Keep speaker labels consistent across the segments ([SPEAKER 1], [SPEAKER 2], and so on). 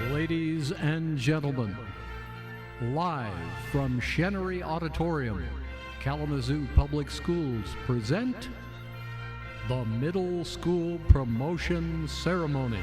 [SPEAKER 1] Ladies and gentlemen, live from Chenery Auditorium, Kalamazoo Public Schools present the Middle School Promotion Ceremony.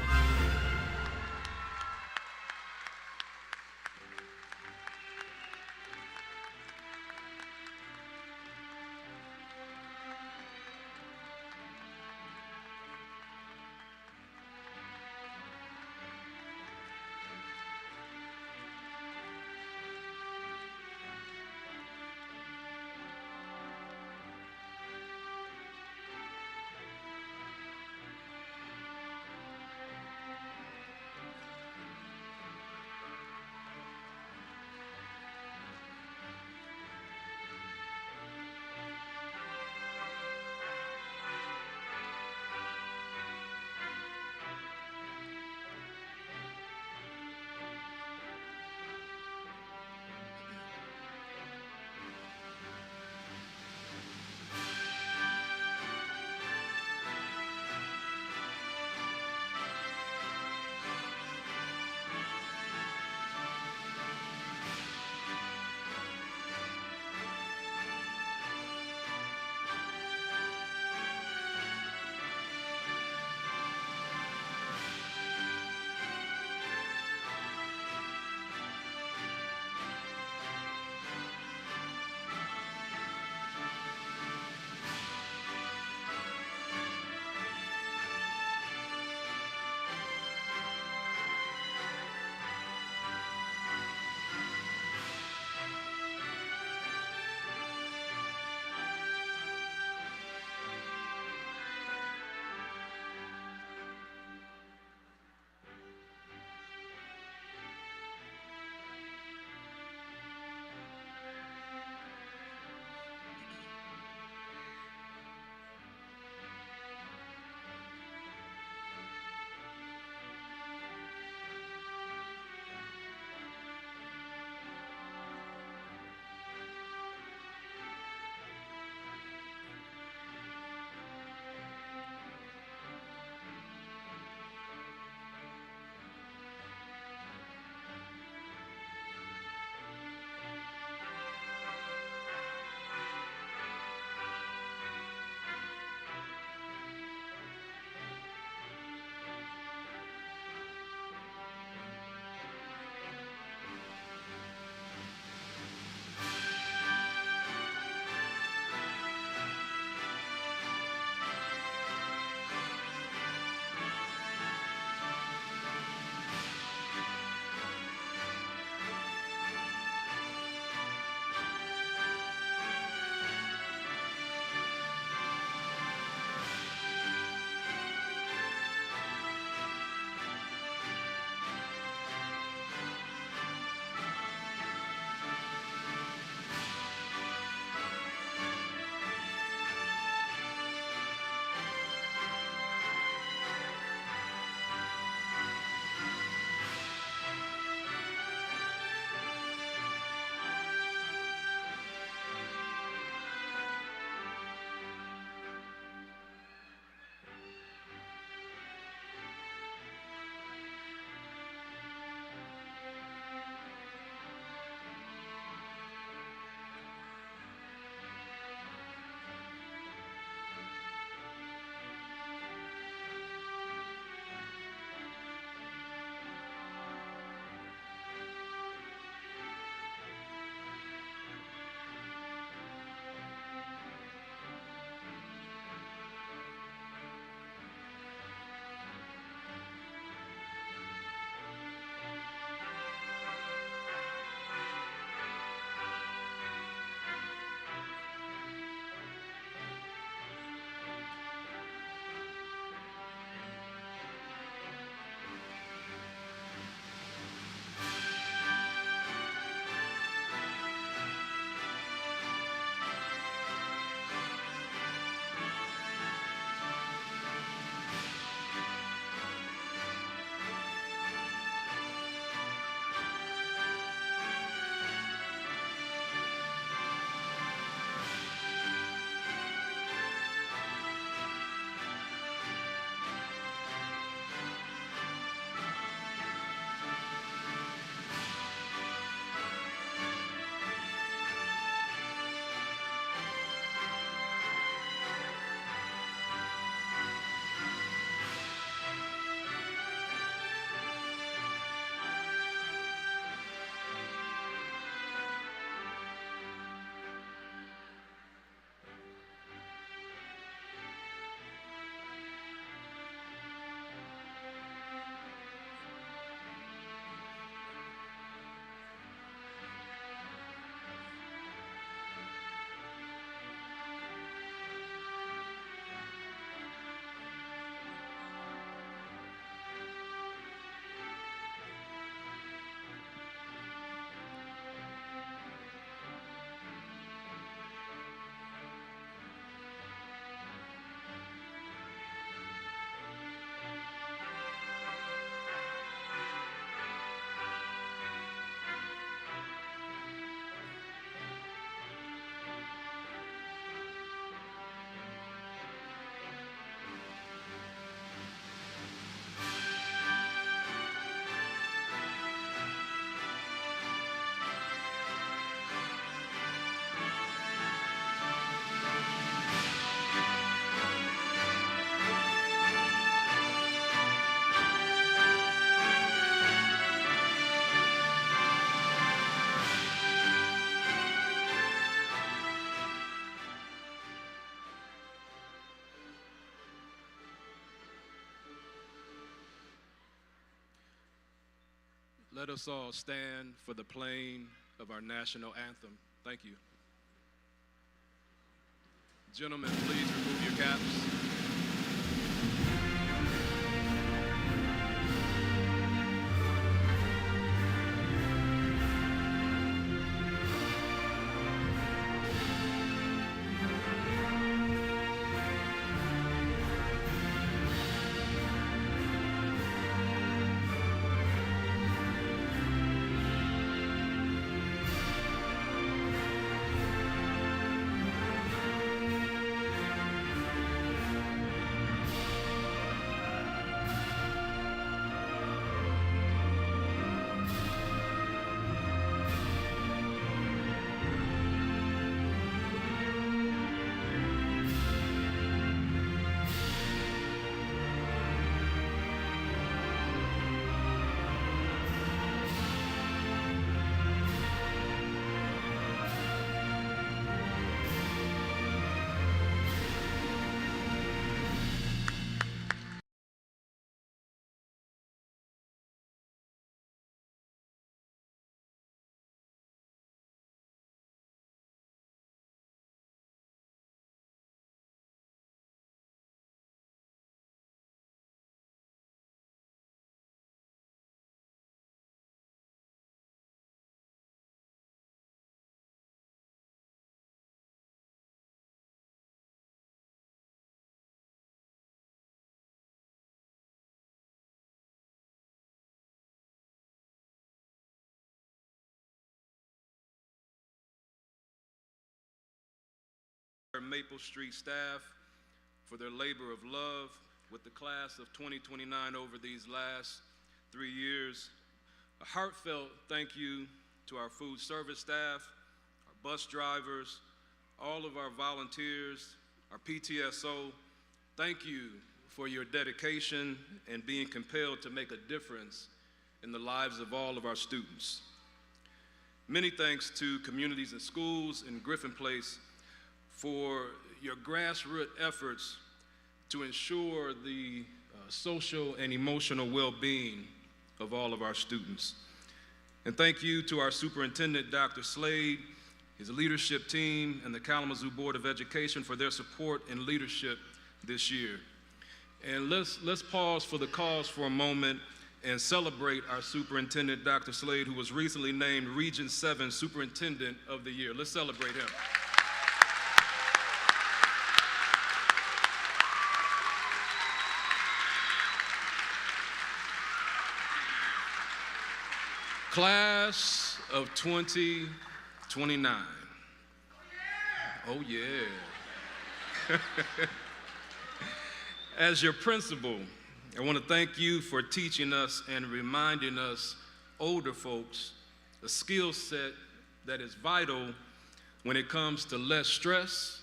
[SPEAKER 2] Let us all stand for the playing of our national anthem. Thank you. Gentlemen, please remove your caps. Maple Street staff for their labor of love with the class of 2029 over these last 3 years. A heartfelt thank you to our food service staff, our bus drivers, all of our volunteers, our PTSO. Thank you for your dedication and being compelled to make a difference in the lives of all of our students. Many thanks to communities and schools in Griffin Place for your grassroots efforts to ensure the social and emotional well-being of all of our students. And thank you to our superintendent, Dr. Slade, his leadership team, and the Kalamazoo Board of Education for their support and leadership this year. And let's pause for the cause for a moment and celebrate our superintendent, Dr. Slade, who was recently named Region 7 Superintendent of the Year. Let's celebrate him. Class of 2029. Oh yeah. As your principal, I want to thank you for teaching us and reminding us older folks a skill set that is vital when it comes to less stress,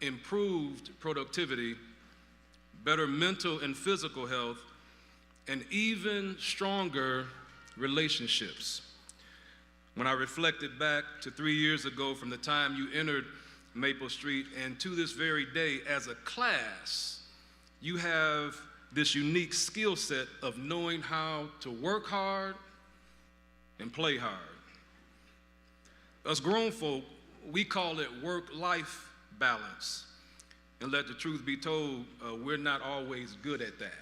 [SPEAKER 2] improved productivity, better mental and physical health, and even stronger relationships. When I reflected back to 3 years ago from the time you entered Maple Street and to this very day, as a class, you have this unique skill set of knowing how to work hard and play hard. Us grown folk, we call it work-life balance. And let the truth be told, we're not always good at that.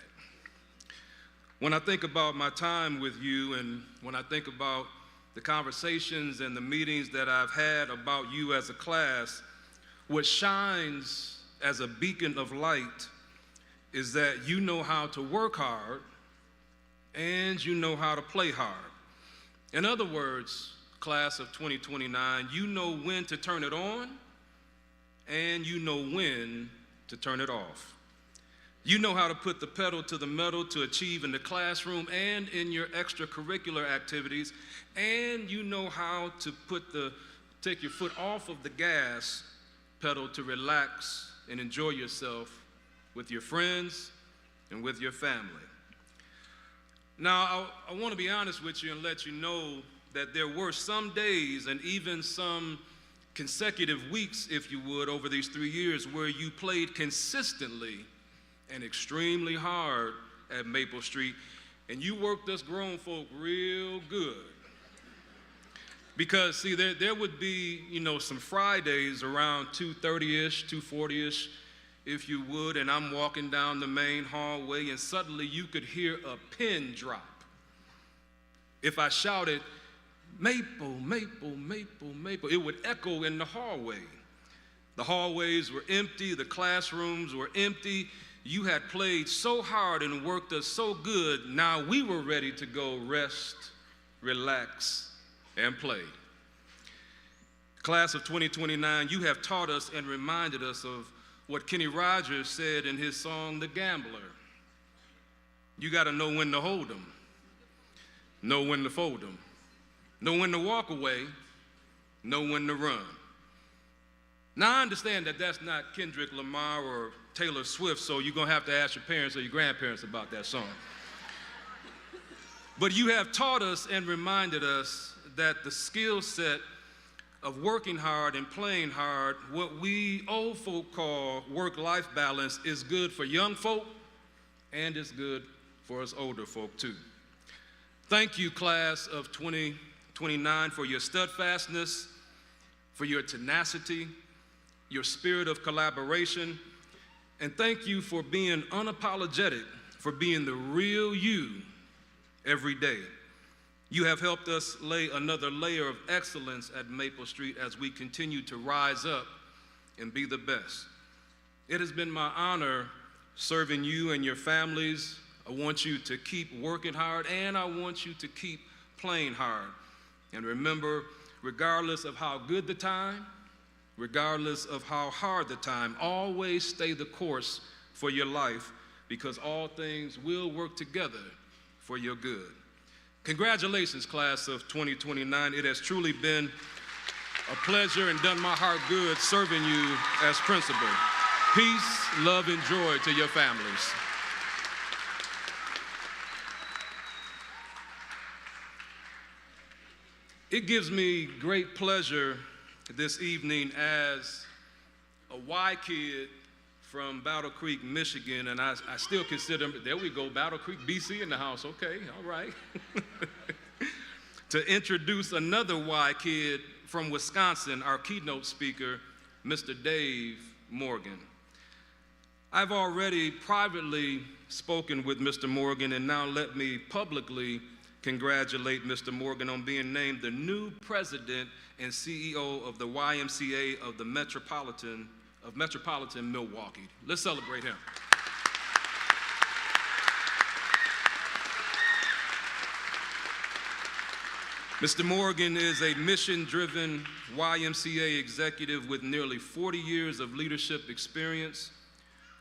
[SPEAKER 2] When I think about my time with you and when I think about the conversations and the meetings that I've had about you as a class, what shines as a beacon of light is that you know how to work hard and you know how to play hard. In other words, class of 2029, you know when to turn it on and you know when to turn it off. You know how to put the pedal to the metal to achieve in the classroom and in your extracurricular activities, and you know how to take your foot off of the gas pedal to relax and enjoy yourself with your friends and with your family. Now, I want to be honest with you and let you know that there were some days and even some consecutive weeks, if you would, over these 3 years where you played consistently and extremely hard at Maple Street, And you worked us grown folk real good. Because, see, there would be, some Fridays around 2:30-ish, 2:40-ish, if you would, and I'm walking down the main hallway, and suddenly you could hear a pin drop. If I shouted, "Maple, maple, maple, maple," it would echo in the hallway. The hallways were empty, the classrooms were empty. You had played so hard and worked us so good, now we were ready to go rest, relax, and play. Class of 2029, you have taught us and reminded us of what Kenny Rogers said in his song, "The Gambler." You got to know when to hold 'em, know when to fold 'em, know when to walk away, know when to run. Now, I understand that that's not Kendrick Lamar or Taylor Swift, so you're going to have to ask your parents or your grandparents about that song. But you have taught us and reminded us that the skill set of working hard and playing hard, what we old folk call work-life balance, is good for young folk, and it's good for us older folk too. Thank you, class of 2029, for your steadfastness, for your tenacity, your spirit of collaboration, and thank you for being unapologetic, for being the real you every day. You have helped us lay another layer of excellence at Maple Street as we continue to rise up and be the best. It has been my honor serving you and your families. I want you to keep working hard, and I want you to keep playing hard. And remember, regardless of how good the time, regardless of how hard the time, always stay the course for your life, because all things will work together for your good. Congratulations, class of 2029. It has truly been a pleasure and done my heart good serving you as principal. Peace, love, and joy to your families. It gives me great pleasure this evening as a Y kid from Battle Creek, Michigan, and I still consider, there we go, Battle Creek, BC in the house, okay, all right. To introduce another Y kid from Wisconsin, our keynote speaker, Mr. Dave Morgan. I've already privately spoken with Mr. Morgan, and now let me publicly congratulate Mr. Morgan on being named the new president and CEO of the YMCA of the Metropolitan Milwaukee. Let's celebrate him. Mr. Morgan is a mission-driven YMCA executive with nearly 40 years of leadership experience,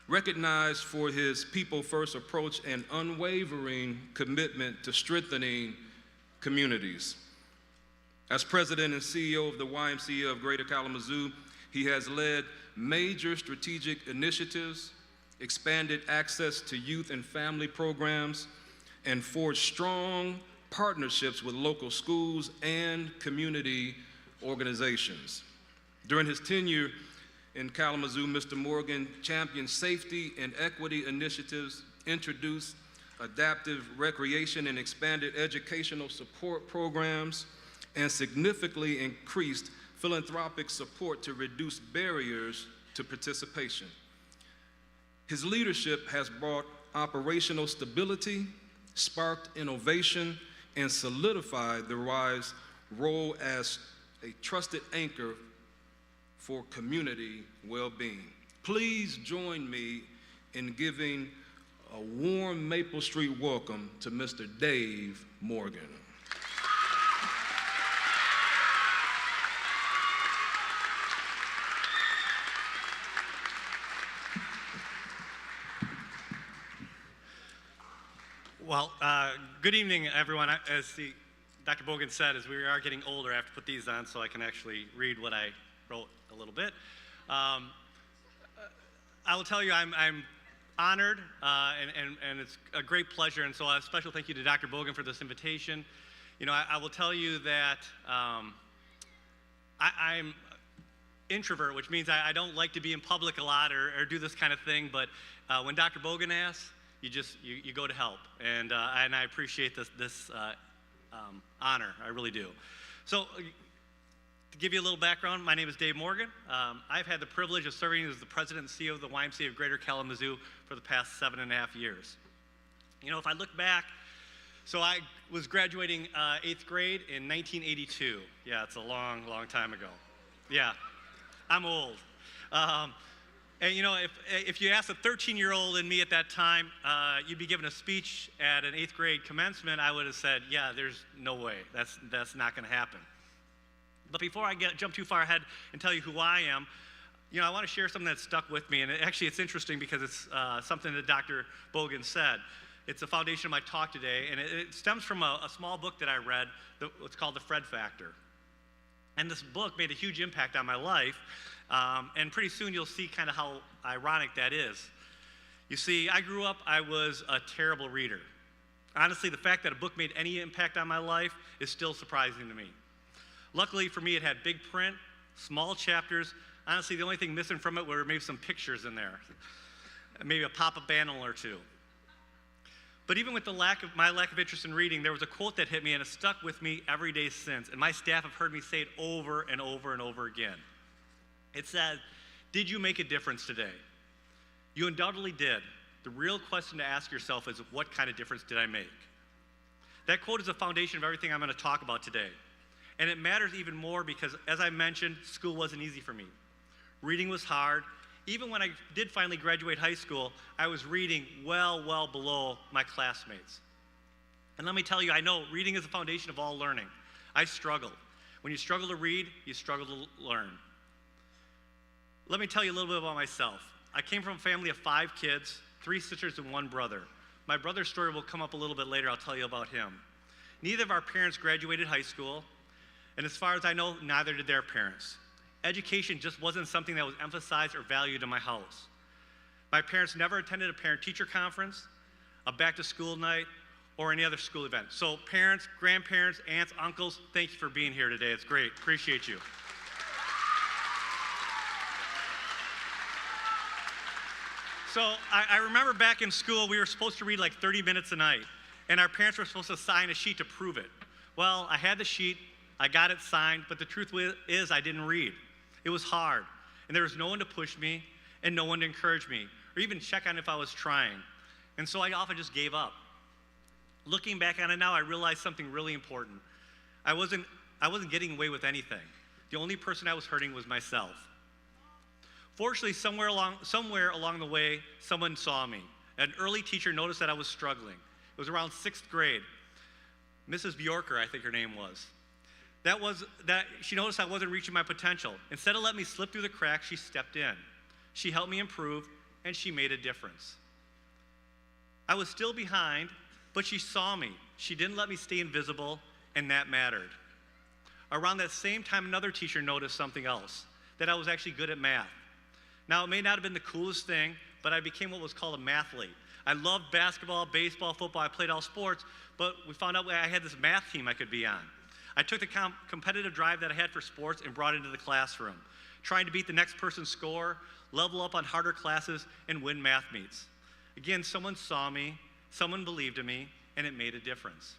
[SPEAKER 2] recognized for his people-first approach and unwavering commitment to strengthening communities. As president and CEO of the YMCA of Greater Kalamazoo, he has led major strategic initiatives, expanded access to youth and family programs, and forged strong partnerships with local schools and community organizations. During his tenure in Kalamazoo, Mr. Morgan championed safety and equity initiatives, introduced adaptive recreation and expanded educational support programs, and significantly increased philanthropic support to reduce barriers to participation. His leadership has brought operational stability, sparked innovation, and solidified the Y's role as a trusted anchor for community well-being. Please join me in giving a warm Maple Street welcome to Mr. Dave Morgan.
[SPEAKER 3] Well, good evening, everyone. As Dr. Bogan said, as we are getting older, I have to put these on so I can actually read what I wrote a little bit. I will tell you, I'm honored, and it's a great pleasure, and so a special thank you to Dr. Bogan for this invitation. You know, I will tell you that I'm introvert, which means I don't like to be in public a lot or do this kind of thing, but when Dr. Bogan asks, you go to help. And I appreciate this honor. I really do. So to give you a little background, my name is Dave Morgan. I've had the privilege of serving as the president and CEO of the YMCA of Greater Kalamazoo for the past 7.5 years. You know, if I look back, so I was graduating 8th grade in 1982. Yeah, it's a long, long time ago. Yeah, I'm old. And you know, if you asked a 13-year-old in me at that time, you'd be given a speech at an 8th grade commencement, I would have said, yeah, there's no way. That's not going to happen. But before I jump too far ahead and tell you who I am, you know, I want to share something that stuck with me. And actually, it's interesting because it's something that Dr. Bogan said. It's the foundation of my talk today, and it stems from a small book that I read, what's called The Fred Factor. And this book made a huge impact on my life, and pretty soon you'll see kind of how ironic that is. You see, I grew up, I was a terrible reader. Honestly, the fact that a book made any impact on my life is still surprising to me. Luckily for me, it had big print, small chapters. Honestly, the only thing missing from it were maybe some pictures in there, maybe a pop-up panel or two. But even with my lack of interest in reading, there was a quote that hit me, and it stuck with me every day since. And my staff have heard me say it over and over and over again. It said, "Did you make a difference today?" You undoubtedly did. The real question to ask yourself is, what kind of difference did I make? That quote is the foundation of everything I'm going to talk about today. And it matters even more because, as I mentioned, school wasn't easy for me. Reading was hard. Even when I did finally graduate high school, I was reading well below my classmates. And let me tell you, I know reading is the foundation of all learning. I struggled. When you struggle to read, you struggle to learn. Let me tell you a little bit about myself. I came from a family of 5 kids, 3 sisters and 1 brother. My brother's story will come up a little bit later. I'll tell you about him. Neither of our parents graduated high school, and as far as I know, neither did their parents. Education just wasn't something that was emphasized or valued in my house. My parents never attended a parent-teacher conference, a back-to-school night, or any other school event. So parents, grandparents, aunts, uncles, thank you for being here today. It's great. Appreciate you. So I remember back in school, we were supposed to read like 30 minutes a night, and our parents were supposed to sign a sheet to prove it. Well, I had the sheet, I got it signed, but the truth is I didn't read. It was hard, and there was no one to push me and no one to encourage me or even check on if I was trying. And so I often just gave up. Looking back on it now, I realized something really important. I wasn't getting away with anything. The only person I was hurting was myself. Fortunately, somewhere along the way, someone saw me. An early teacher noticed that I was struggling. It was around 6th grade. Mrs. Bjorker, I think her name was. She noticed I wasn't reaching my potential. Instead of letting me slip through the cracks, she stepped in. She helped me improve, and she made a difference. I was still behind, but she saw me. She didn't let me stay invisible, and that mattered. Around that same time, another teacher noticed something else, that I was actually good at math. Now, it may not have been the coolest thing, but I became what was called a mathlete. I loved basketball, baseball, football. I played all sports, but we found out I had this math team I could be on. I took the competitive drive that I had for sports and brought it into the classroom, trying to beat the next person's score, level up on harder classes, and win math meets. Again, someone saw me, someone believed in me, and it made a difference.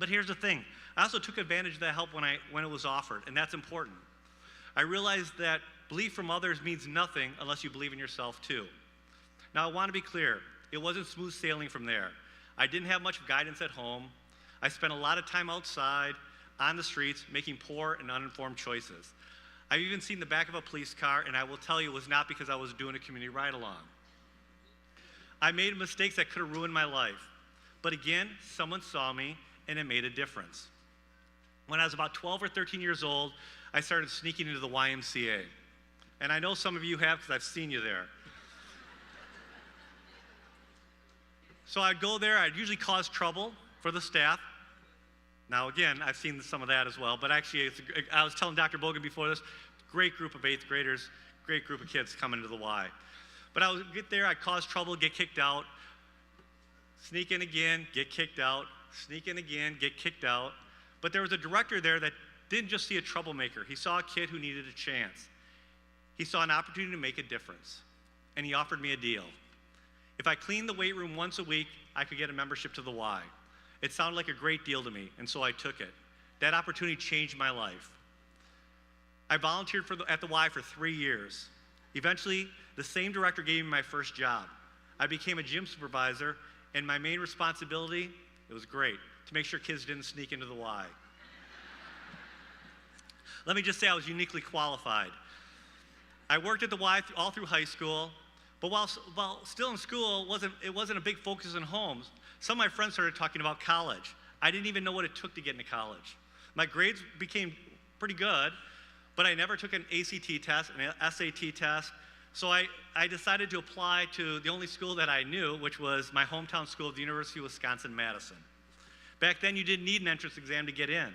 [SPEAKER 3] But here's the thing. I also took advantage of that help when it was offered, and that's important. I realized that belief from others means nothing unless you believe in yourself too. Now, I want to be clear. It wasn't smooth sailing from there. I didn't have much guidance at home. I spent a lot of time outside, on the streets, making poor and uninformed choices. I've even seen the back of a police car, and I will tell you it was not because I was doing a community ride-along. I made mistakes that could have ruined my life. But again, someone saw me, and it made a difference. When I was about 12 or 13 years old, I started sneaking into the YMCA. And I know some of you have because I've seen you there. So I'd go there, I'd usually cause trouble for the staff. Now again, I've seen some of that as well, but actually, I was telling Dr. Bogan before this, great group of 8th graders, great group of kids coming to the Y. But I would get there, I'd cause trouble, get kicked out, sneak in again, get kicked out, sneak in again, get kicked out. But there was a director there that didn't just see a troublemaker. He saw a kid who needed a chance. He saw an opportunity to make a difference, and he offered me a deal. If I cleaned the weight room once a week, I could get a membership to the Y. It sounded like a great deal to me, and so I took it. That opportunity changed my life. I volunteered at the Y for 3 years. Eventually, the same director gave me my first job. I became a gym supervisor, and my main responsibility, it was great, to make sure kids didn't sneak into the Y. Let me just say I was uniquely qualified. I worked at the Y all through high school, but while still in school, it wasn't a big focus in homes. Some of my friends started talking about college. I didn't even know what it took to get into college. My grades became pretty good, but I never took an ACT test, an SAT test, so I decided to apply to the only school that I knew, which was my hometown school of the University of Wisconsin-Madison. Back then, you didn't need an entrance exam to get in,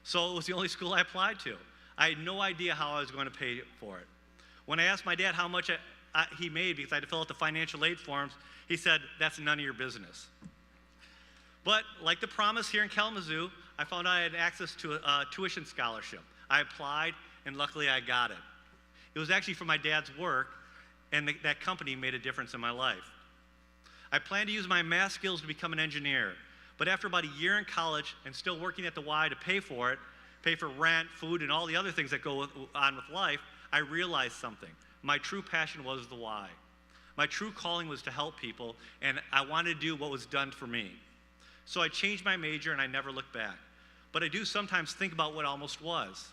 [SPEAKER 3] so it was the only school I applied to. I had no idea how I was going to pay for it. When I asked my dad how much he made because I had to fill out the financial aid forms, he said, "That's none of your business." But like the promise here in Kalamazoo, I found out I had access to a tuition scholarship. I applied, and luckily I got it. It was actually from my dad's work, and that company made a difference in my life. I planned to use my math skills to become an engineer, but after about a year in college and still working at the Y to pay for it, pay for rent, food, and all the other things that go on with life, I realized something. My true passion was the Y. My true calling was to help people, and I wanted to do what was done for me. So I changed my major, and I never looked back. But I do sometimes think about what almost was.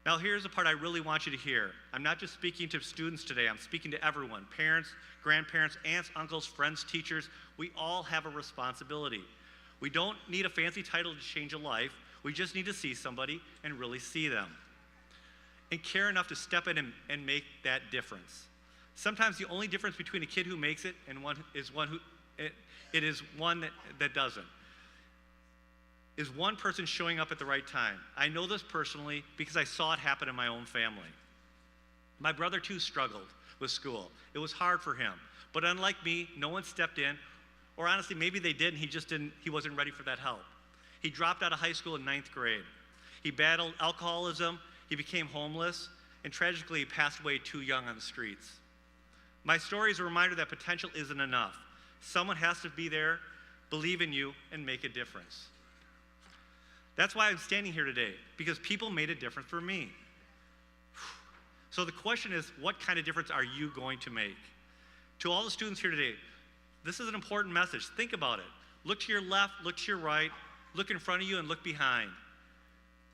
[SPEAKER 3] Now here's the part I really want you to hear. I'm not just speaking to students today, I'm speaking to everyone. Parents, grandparents, aunts, uncles, friends, teachers, we all have a responsibility. We don't need a fancy title to change a life, we just need to see somebody and really see them. And care enough to step in and make that difference. Sometimes the only difference between a kid who makes it and one that doesn't. Is one person showing up at the right time. I know this personally because I saw it happen in my own family. My brother too struggled with school. It was hard for him. But unlike me, no one stepped in, or honestly, maybe they did and he wasn't ready for that help. He dropped out of high school in 9th grade. He battled alcoholism, he became homeless, and tragically he passed away too young on the streets. My story is a reminder that potential isn't enough. Someone has to be there, believe in you, and make a difference. That's why I'm standing here today, because people made a difference for me. So the question is, what kind of difference are you going to make? To all the students here today, this is an important message. Think about it. Look to your left, look to your right, look in front of you, and look behind.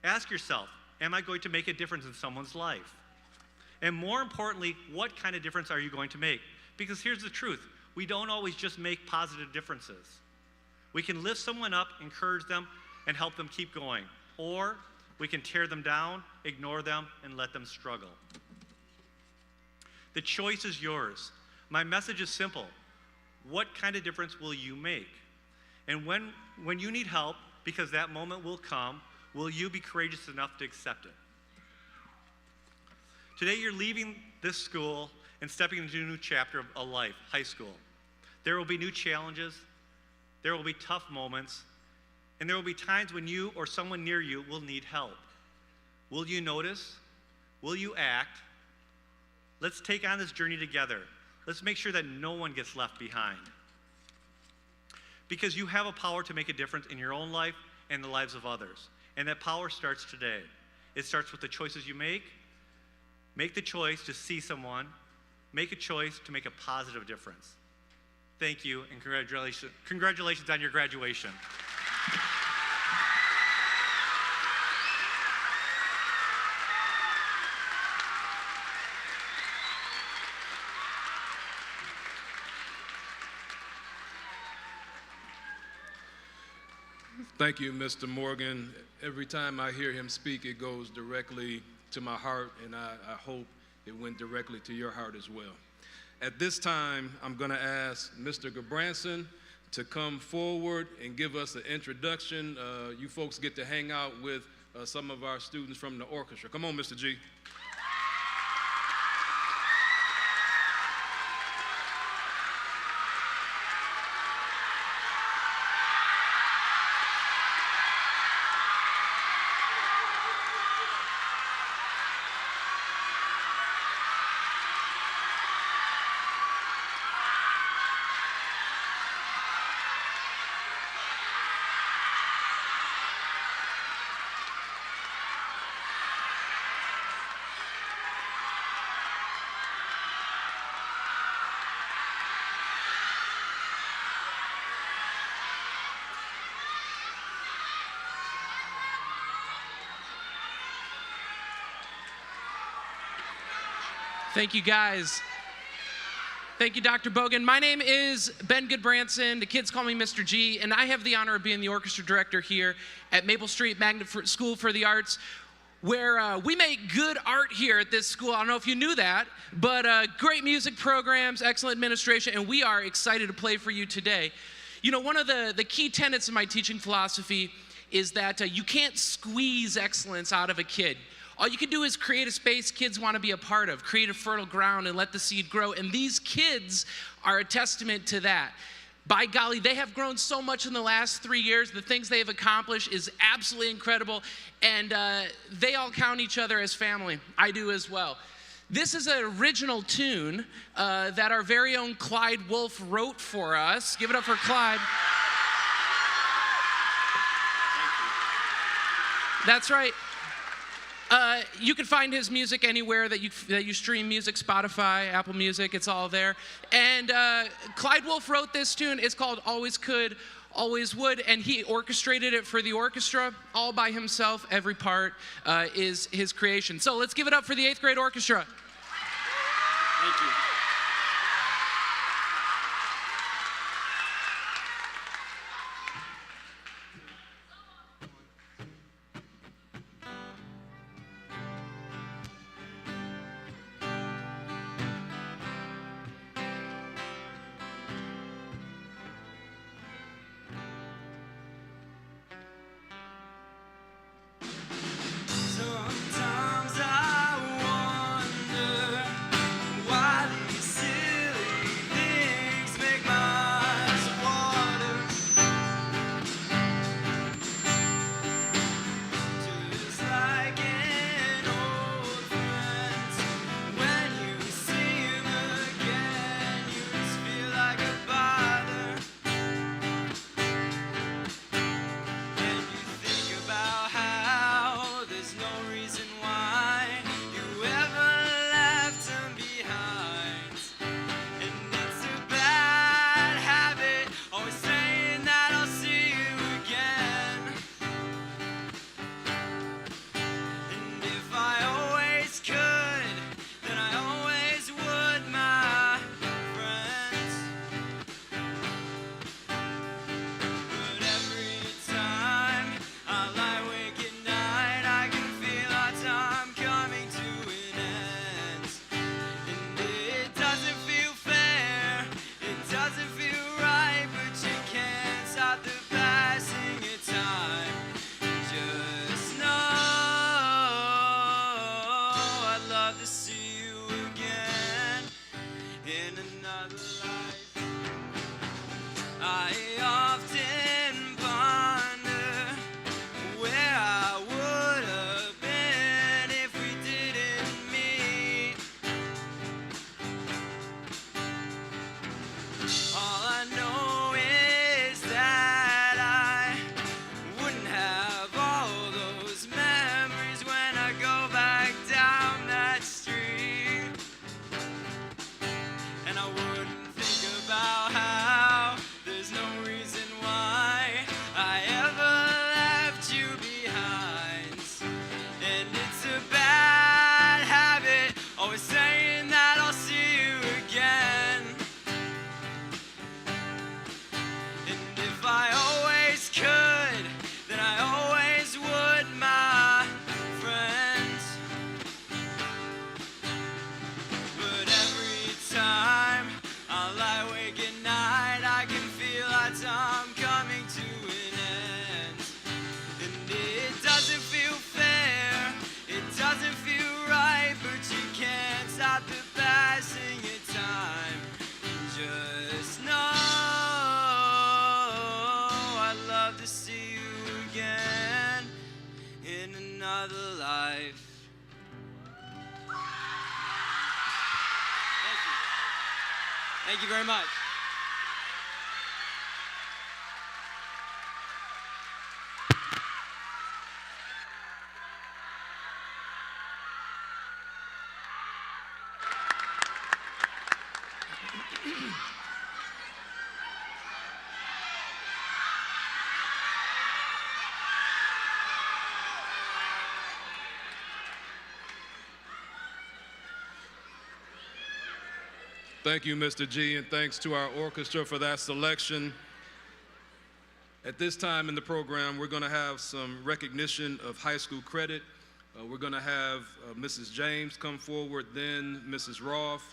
[SPEAKER 3] Ask yourself, am I going to make a difference in someone's life? And more importantly, what kind of difference are you going to make? Because here's the truth. We don't always just make positive differences. We can lift someone up, encourage them, and help them keep going. Or we can tear them down, ignore them, and let them struggle. The choice is yours. My message is simple. What kind of difference will you make? And when you need help, because that moment will come, will you be courageous enough to accept it? Today you're leaving this school and stepping into a new chapter of a life, high school. There will be new challenges, there will be tough moments, and there will be times when you or someone near you will need help. Will you notice? Will you act? Let's take on this journey together. Let's make sure that no one gets left behind. Because you have a power to make a difference in your own life and the lives of others. And that power starts today. It starts with the choices you make. Make the choice to see someone. Make a choice to make a positive difference. Thank you, and congratulations on your graduation.
[SPEAKER 2] Thank you, Mr. Morgan. Every time I hear him speak, it goes directly to my heart, and I hope it went directly to your heart as well. At this time, I'm going to ask Mr. Gabranson to come forward and give us an introduction. You folks get to hang out with some of our students from the orchestra. Come on, Mr. G.
[SPEAKER 4] Thank you, guys. Thank you, Dr. Bogan. My name is Ben Goodbranson. The kids call me Mr. G, and I have the honor of being the orchestra director here at Maple Street Magnet School for the Arts, where we make good art here at this school. I don't know if you knew that, but great music programs, excellent administration, and we are excited to play for you today. You know, one of the key tenets of my teaching philosophy is that you can't squeeze excellence out of a kid. All you can do is create a space kids want to be a part of, create a fertile ground and let the seed grow. And these kids are a testament to that. By golly, they have grown so much in the last 3 years. The things they have accomplished is absolutely incredible. And they all count each other as family. I do as well. This is an original tune that our very own Clyde Wolf wrote for us. Give it up for Clyde. That's right. You can find his music anywhere that you stream music, Spotify, Apple Music, it's all there. And Clyde Wolf wrote this tune. It's called Always Could, Always Would, and he orchestrated it for the orchestra all by himself. Every part is his creation. So let's give it up for the 8th grade orchestra.
[SPEAKER 3] Thank you.
[SPEAKER 5] Sometimes I wonder why these silly things make my eyes water. Just like an old friend, when you see him again, you just feel like a bother. And you think about how there's no reason why you ever left him behind. And it's a bad habit, always saying that I'll see you again. And if I always could, then I always would, my friends. But every time I lie awake at night, I can feel our time coming to an end. And it doesn't feel fair, it doesn't feel right, but you can't stop the passing of time. Just know I'd love to see you again in another life. I often ponder where I would have been if we didn't meet. All I know is that I wouldn't have all those memories when I go back down that street. And I wouldn't think about how there's no reason why I ever left you behind. And it's a bad habit, always saying that I'll see you again. And if I always could, then I always would, my friends. But every time I lie awake at night, I can feel our time coming to an end. And it doesn't feel fair, it doesn't feel right, but you can't stop the passing of time. Just know I'd love to see you again in another life. Thank you. Thank you very much.
[SPEAKER 2] Thank you, Mr. G, and thanks to our orchestra for that selection. At this time in the program, we're going to have some recognition of high school credit. We're going to have Mrs. James come forward, then Mrs. Roth,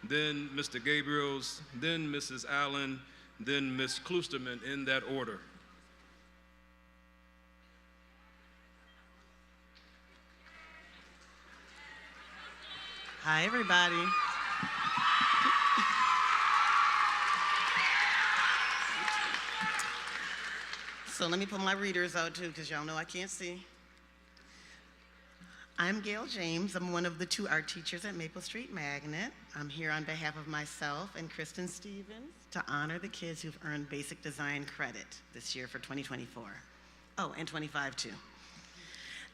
[SPEAKER 2] then Mr. Gabriels, then Mrs. Allen, then Ms. Klusterman, in that order.
[SPEAKER 6] Hi, everybody. So let me put my readers out too, because y'all know I can't see. I'm Gail James. I'm one of the 2 art teachers at Maple Street Magnet. I'm here on behalf of myself and Kristen Stevens to honor the kids who've earned basic design credit this year for 2024. Oh, and 25 too.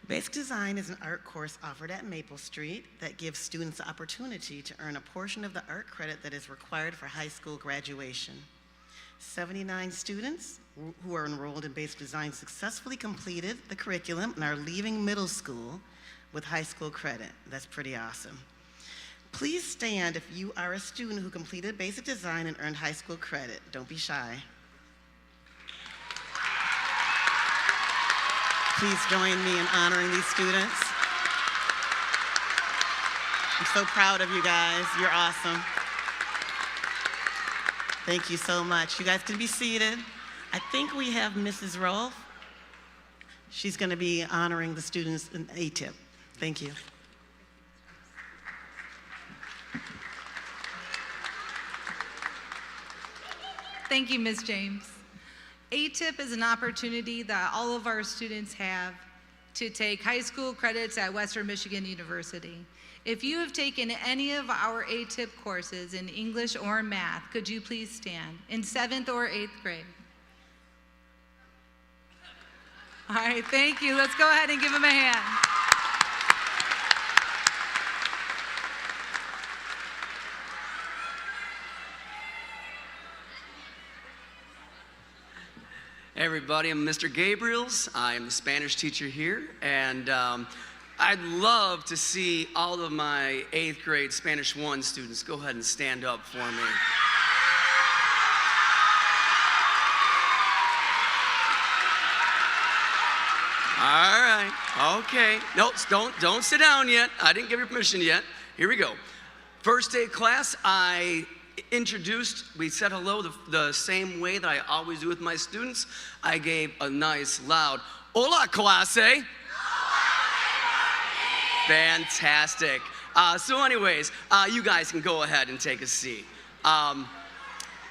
[SPEAKER 6] Basic Design is an art course offered at Maple Street that gives students the opportunity to earn a portion of the art credit that is required for high school graduation. 79 students who are enrolled in Basic Design successfully completed the curriculum and are leaving middle school with high school credit. That's pretty awesome. Please stand if you are a student who completed Basic Design and earned high school credit. Don't be shy. Please join me in honoring these students. I'm so proud of you guys. You're awesome. Thank you so much. You guys can be seated. I think we have Mrs. Rolfe. She's going to be honoring the students in ATIP. Thank you.
[SPEAKER 7] Thank you, Ms. James. ATIP is an opportunity that all of our students have to take high school credits at Western Michigan University. If you have taken any of our ATIP courses in English or math, could you please stand in 7th or 8th grade? All right, thank you. Let's go ahead and give them a hand.
[SPEAKER 8] Hey everybody, I'm Mr. Gabriels. I'm the Spanish teacher here, and I'd love to see all of my 8th grade Spanish 1 students go ahead and stand up for me. All right, okay. No, don't sit down yet. I didn't give you permission yet. Here we go. First day of class, we said hello the same way that I always do with my students. I gave a nice loud, hola clase. Fantastic. So anyways, you guys can go ahead and take a seat.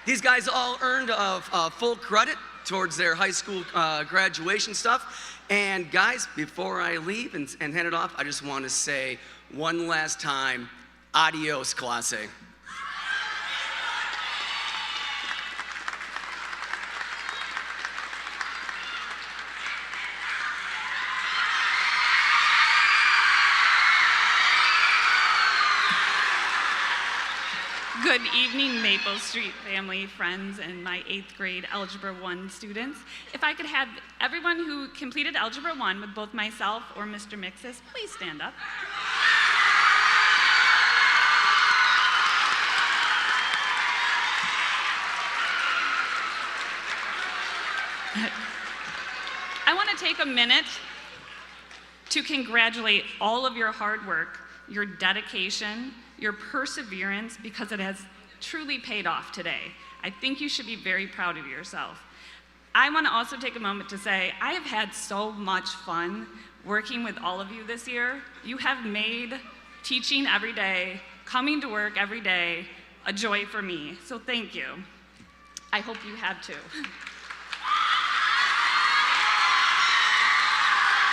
[SPEAKER 8] These guys all earned full credit towards their high school graduation stuff. And guys, before I leave and hand it off, I just want to say one last time, adios clase.
[SPEAKER 9] Good evening, Maple Street family, friends, and my 8th grade Algebra 1 students. If I could have everyone who completed Algebra 1 with both myself or Mr. Mixis, please stand up. I want to take a minute to congratulate all of your hard work, your dedication, your perseverance, because it has truly paid off today. I think you should be very proud of yourself. I want to also take a moment to say I have had so much fun working with all of you this year. You have made teaching every day, coming to work every day, a joy for me. So thank you. I hope you have too.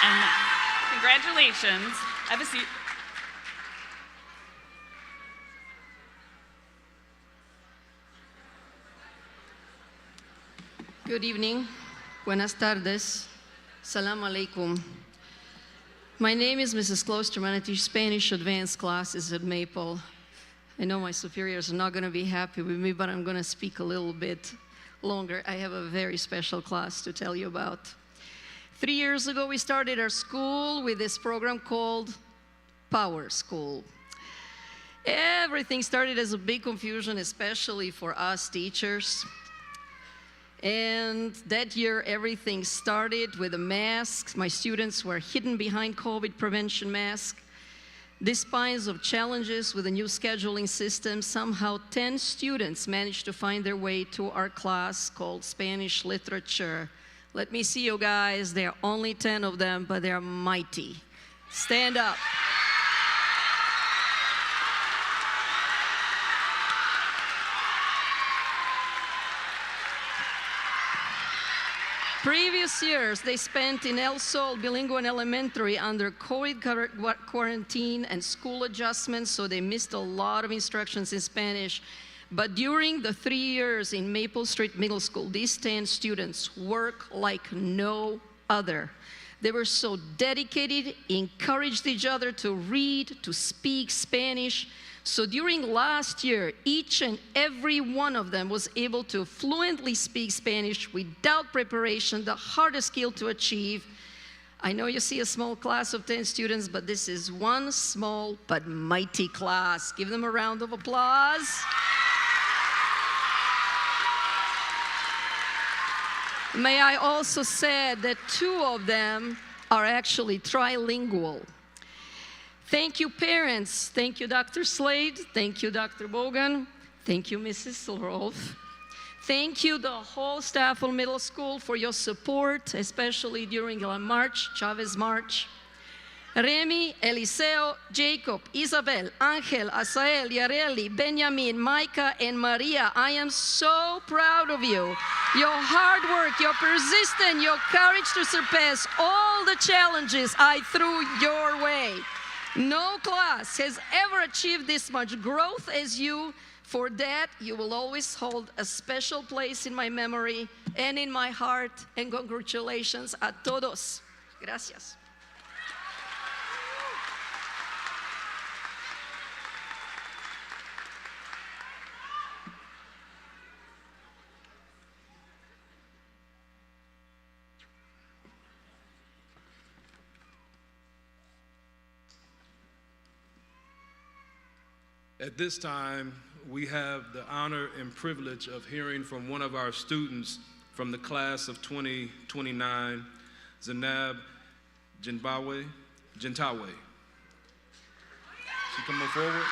[SPEAKER 9] And congratulations. Have a seat.
[SPEAKER 10] Good evening. Buenas tardes. Salam alaikum. My name is Mrs. Klosterman. I teach Spanish advanced classes at Maple. I know my superiors are not going to be happy with me, but I'm going to speak a little bit longer. I have a very special class to tell you about. 3 years ago, we started our school with this program called Power School. Everything started as a big confusion, especially for us teachers. And that year, everything started with the masks. My students were hidden behind COVID prevention masks. Despite of challenges with the new scheduling system, somehow 10 students managed to find their way to our class called Spanish Literature. Let me see you guys. There are only 10 of them, but they're mighty. Stand up. Previous years, they spent in El Sol Bilingual Elementary under COVID quarantine and school adjustments, so they missed a lot of instructions in Spanish. But during the 3 years in Maple Street Middle School, these 10 students worked like no other. They were so dedicated, encouraged each other to read, to speak Spanish. So during last year, each and every one of them was able to fluently speak Spanish without preparation, the hardest skill to achieve. I know you see a small class of 10 students, but this is one small but mighty class. Give them a round of applause. May I also say that 2 of them are actually trilingual. Thank you, parents. Thank you, Dr. Slade. Thank you, Dr. Bogan. Thank you, Mrs. Silverolf. Thank you, the whole staff of middle school, for your support, especially during the March, Chavez March. Remy, Eliseo, Jacob, Isabel, Angel, Asael, Yareli, Benjamin, Micah, and Maria, I am so proud of you. Your hard work, your persistence, your courage to surpass all the challenges I threw your way. No class has ever achieved this much growth as you. For that, you will always hold a special place in my memory and in my heart. And congratulations a todos. Gracias.
[SPEAKER 2] At this time, we have the honor and privilege of hearing from one of our students from the class of 2029, Zainab Gentawe. She coming forward?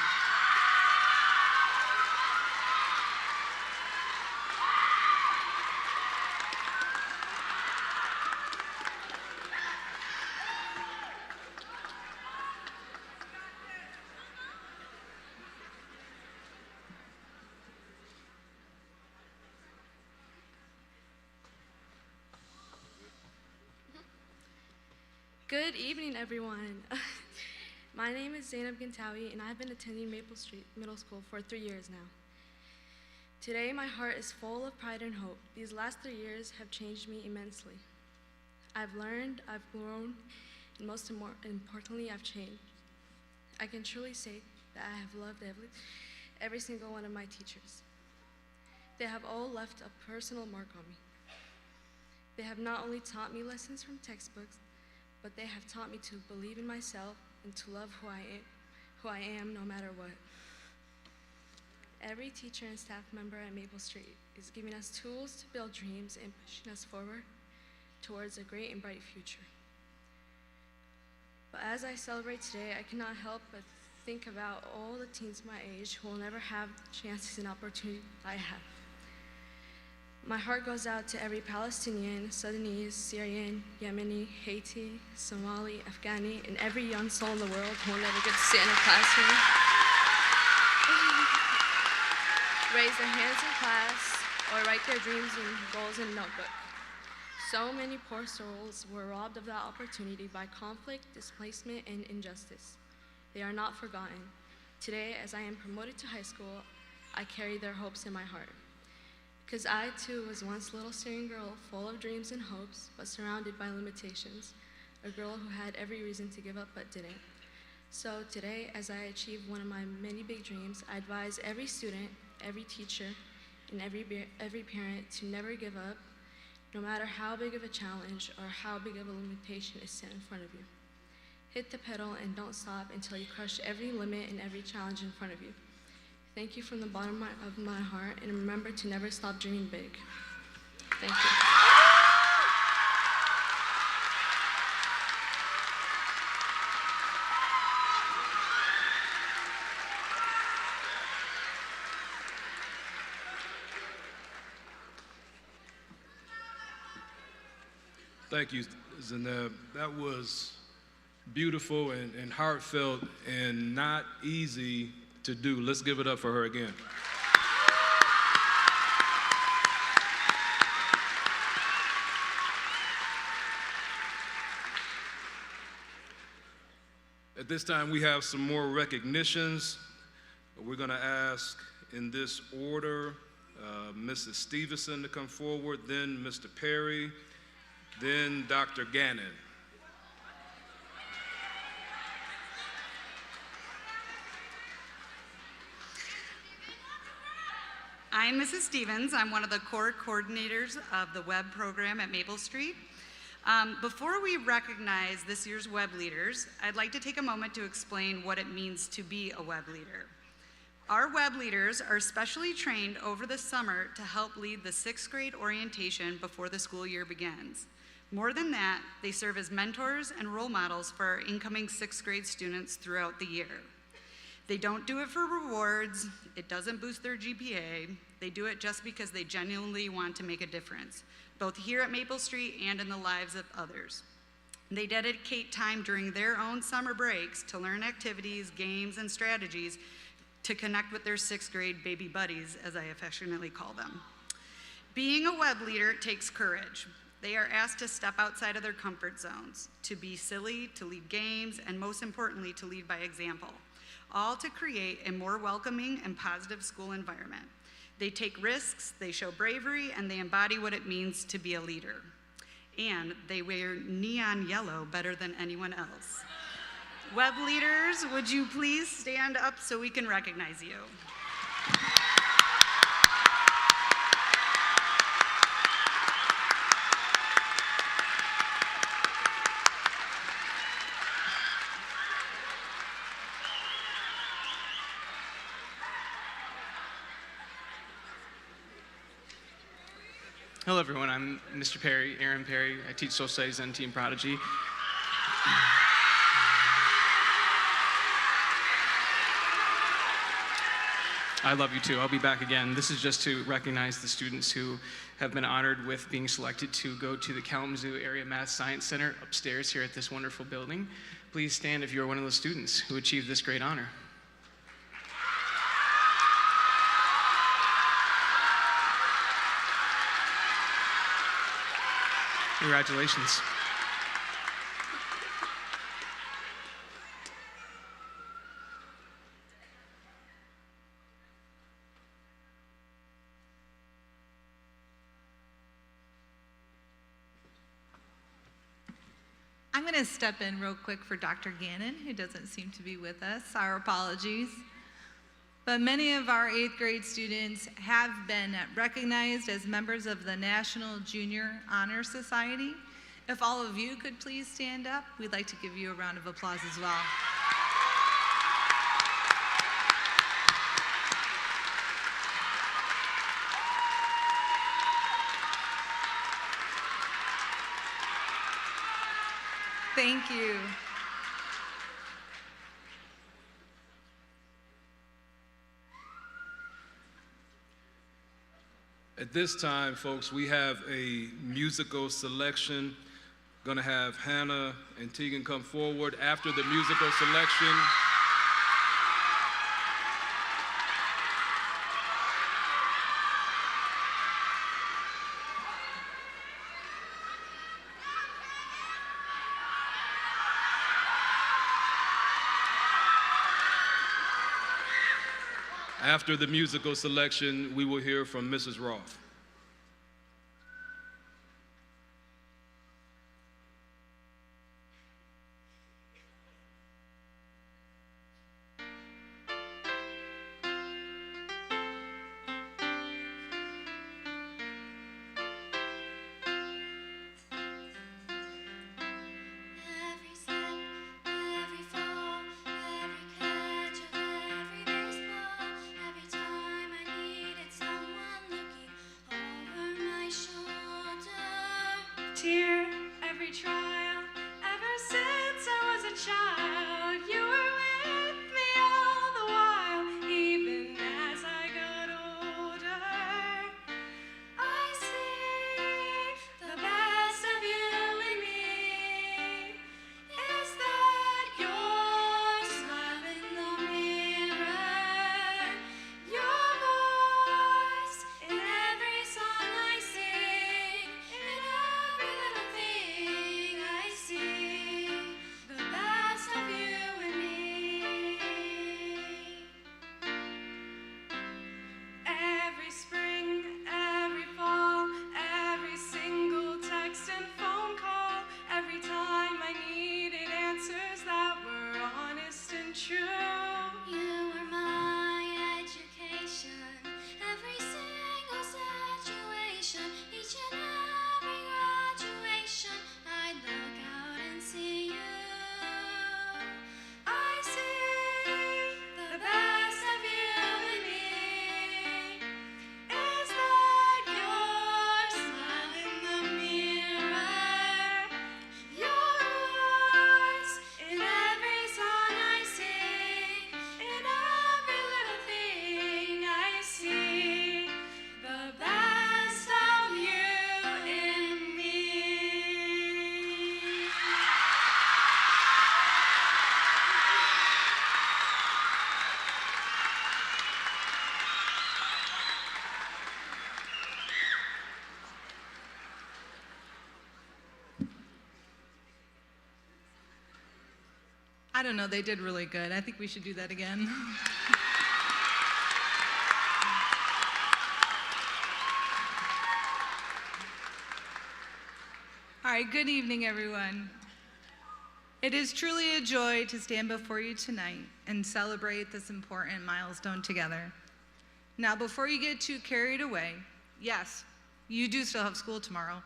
[SPEAKER 11] Good evening, everyone. My name is Zainab Gentawi, and I've been attending Maple Street Middle School for 3 years now. Today, my heart is full of pride and hope. These last 3 years have changed me immensely. I've learned, I've grown, and most importantly, I've changed. I can truly say that I have loved every single one of my teachers. They have all left a personal mark on me. They have not only taught me lessons from textbooks, but they have taught me to believe in myself and to love who I am no matter what. Every teacher and staff member at Maple Street is giving us tools to build dreams and pushing us forward towards a great and bright future. But as I celebrate today, I cannot help but think about all the teens my age who will never have the chances and opportunities I have. My heart goes out to every Palestinian, Sudanese, Syrian, Yemeni, Haiti, Somali, Afghani, and every young soul in the world who will never get to sit in a classroom, raise their hands in class, or write their dreams and goals in a notebook. So many poor souls were robbed of that opportunity by conflict, displacement, and injustice. They are not forgotten. Today, as I am promoted to high school, I carry their hopes in my heart. Because I, too, was once a little Syrian girl full of dreams and hopes, but surrounded by limitations, a girl who had every reason to give up but didn't. So today, as I achieve one of my many big dreams, I advise every student, every teacher, and every parent to never give up, no matter how big of a challenge or how big of a limitation is set in front of you. Hit the pedal and don't stop until you crush every limit and every challenge in front of you. Thank you from the bottom of my heart, and remember to never stop dreaming big. Thank you.
[SPEAKER 2] Thank you, Zainab. That was beautiful and heartfelt and not easy to do. Let's give it up for her again. At this time, we have some more recognitions. We're going to ask in this order, Mrs. Stevenson to come forward, then Mr. Perry, then Dr. Gannon.
[SPEAKER 12] I'm Mrs. Stevens. I'm one of the core coordinators of the web program at Maple Street. Before we recognize this year's web leaders, I'd like to take a moment to explain what it means to be a web leader. Our web leaders are specially trained over the summer to help lead the 6th grade orientation before the school year begins. More than that, they serve as mentors and role models for our incoming 6th grade students throughout the year. They don't do it for rewards, it doesn't boost their GPA, they do it just because they genuinely want to make a difference, both here at Maple Street and in the lives of others. They dedicate time during their own summer breaks to learn activities, games, and strategies to connect with their 6th grade baby buddies, as I affectionately call them. Being a web leader takes courage. They are asked to step outside of their comfort zones, to be silly, to lead games, and most importantly, to lead by example, all to create a more welcoming and positive school environment. They take risks, they show bravery, and they embody what it means to be a leader. And they wear neon yellow better than anyone else. Web leaders, would you please stand up so we can recognize you?
[SPEAKER 13] Hello, everyone. I'm Mr. Perry, Aaron Perry. I teach social studies and Teen Prodigy. I love you too. I'll be back again. This is just to recognize the students who have been honored with being selected to go to the Kalamazoo Area Math Science Center upstairs here at this wonderful building. Please stand if you're one of those students who achieved this great honor. Congratulations.
[SPEAKER 7] I'm going to step in real quick for Dr. Gannon, who doesn't seem to be with us. Our apologies. But many of our 8th grade students have been recognized as members of the National Junior Honor Society. If all of you could please stand up, we'd like to give you a round of applause as well. Thank you.
[SPEAKER 2] At this time, folks, we have a musical selection. Gonna have Hannah and Tegan come forward after the musical selection. After the musical selection, we will hear from Mrs. Roth.
[SPEAKER 14] Every step
[SPEAKER 11] child, you were with me all the while, even as I got older. I see the best of you in me. Is that your smile in the mirror? Your voice in every song I sing, in every little thing I see, the best of you in me. Every spring, every fall, every single text and phone call, every time I needed answers that were honest and true. You were my education, every single situation, each and every graduation, I'd look out and see you. I see the best of you in me. Is that your smile in the mirror? Your voice in every song I sing, in every little thing I see, the best of you in me.
[SPEAKER 7] I don't know, they did really good. I think we should do that again. All right, good evening, everyone. It is truly a joy to stand before you tonight and celebrate this important milestone together. Now, before you get too carried away, yes, you do still have school tomorrow.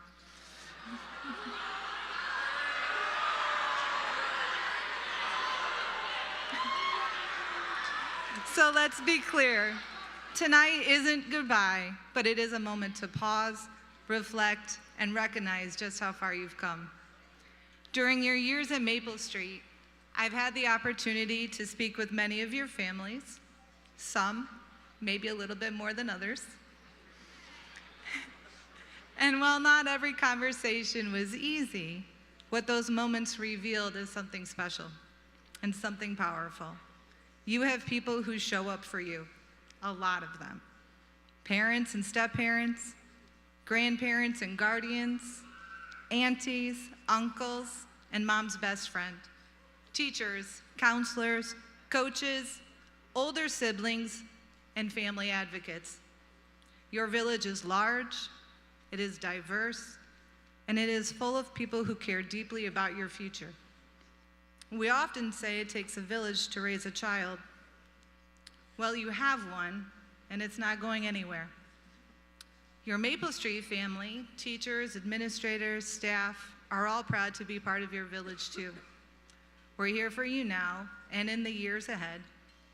[SPEAKER 7] So let's be clear. Tonight isn't goodbye, but it is a moment to pause, reflect, and recognize just how far you've come. During your years at Maple Street, I've had the opportunity to speak with many of your families, some maybe a little bit more than others. And while not every conversation was easy, what those moments revealed is something special and something powerful. You have people who show up for you, a lot of them. Parents and step-parents, grandparents and guardians, aunties, uncles, and mom's best friend, teachers, counselors, coaches, older siblings, and family advocates. Your village is large, it is diverse, and it is full of people who care deeply about your future. We often say it takes a village to raise a child. Well, you have one, and it's not going anywhere. Your Maple Street family, teachers, administrators, staff, are all proud to be part of your village too. We're here for you now and in the years ahead,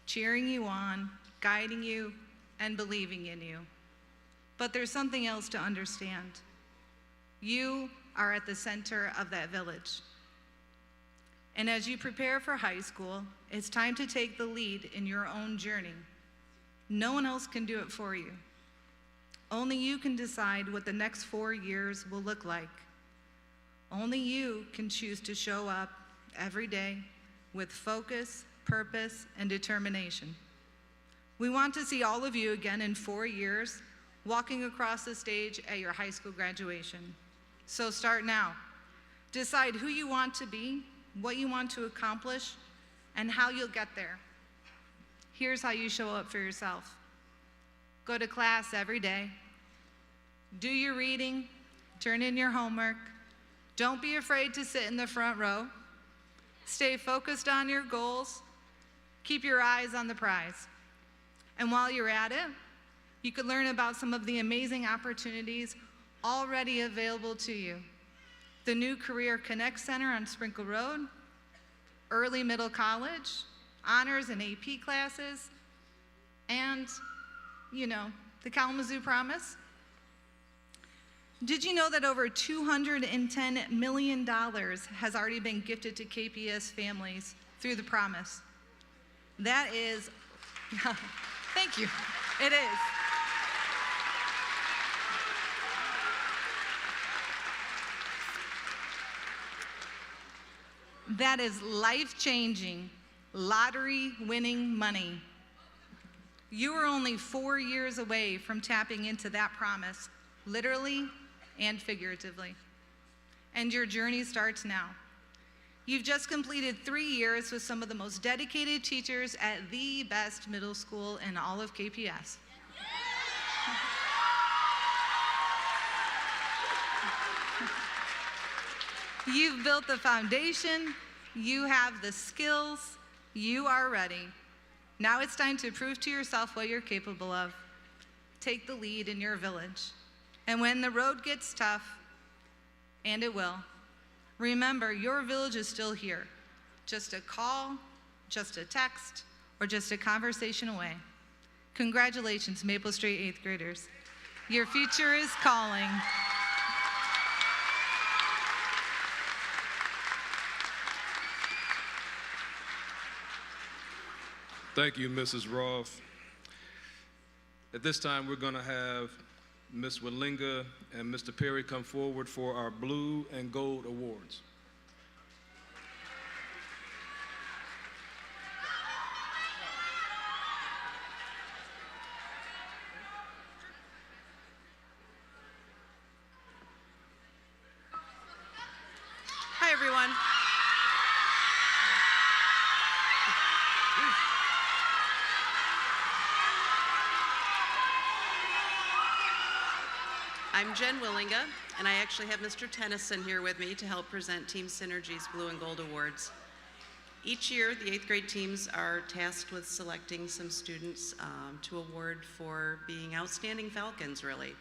[SPEAKER 7] cheering you on, guiding you, and believing in you. But there's something else to understand. You are at the center of that village. And as you prepare for high school, it's time to take the lead in your own journey. No one else can do it for you. Only you can decide what the next 4 years will look like. Only you can choose to show up every day with focus, purpose, and determination. We want to see all of you again in 4 years, walking across the stage at your high school graduation. So start now. Decide who you want to be, what you want to accomplish, and how you'll get there. Here's how you show up for yourself. Go to class every day. Do your reading. Turn in your homework. Don't be afraid to sit in the front row. Stay focused on your goals. Keep your eyes on the prize. And while you're at it, you could learn about some of the amazing opportunities already available to you. The new Career Connect Center on Sprinkle Road, early middle college, honors and AP classes, and, the Kalamazoo Promise. Did you know that over $210 million has already been gifted to KPS families through the promise? That is, thank you, it is. That is life-changing, lottery-winning money. You are only 4 years away from tapping into that promise, literally and figuratively. And your journey starts now. You've just completed 3 years with some of the most dedicated teachers at the best middle school in all of KPS. You've built the foundation, you have the skills, you are ready. Now it's time to prove to yourself what you're capable of. Take the lead in your village. And when the road gets tough, and it will, remember your village is still here. Just a call, just a text, or just a conversation away. Congratulations, Maple Street 8th graders. Your future is calling.
[SPEAKER 2] Thank you, Mrs. Roth. At this time, we're going to have Ms. Wallinga and Mr. Perry come forward for our Blue and Gold Awards.
[SPEAKER 14] Hi, everyone. I'm Jen Willinga, and I actually have Mr. Tennyson here with me to help present Team Synergy's Blue and Gold Awards. Each year, the 8th grade teams are tasked with selecting some students to award for being outstanding Falcons, really.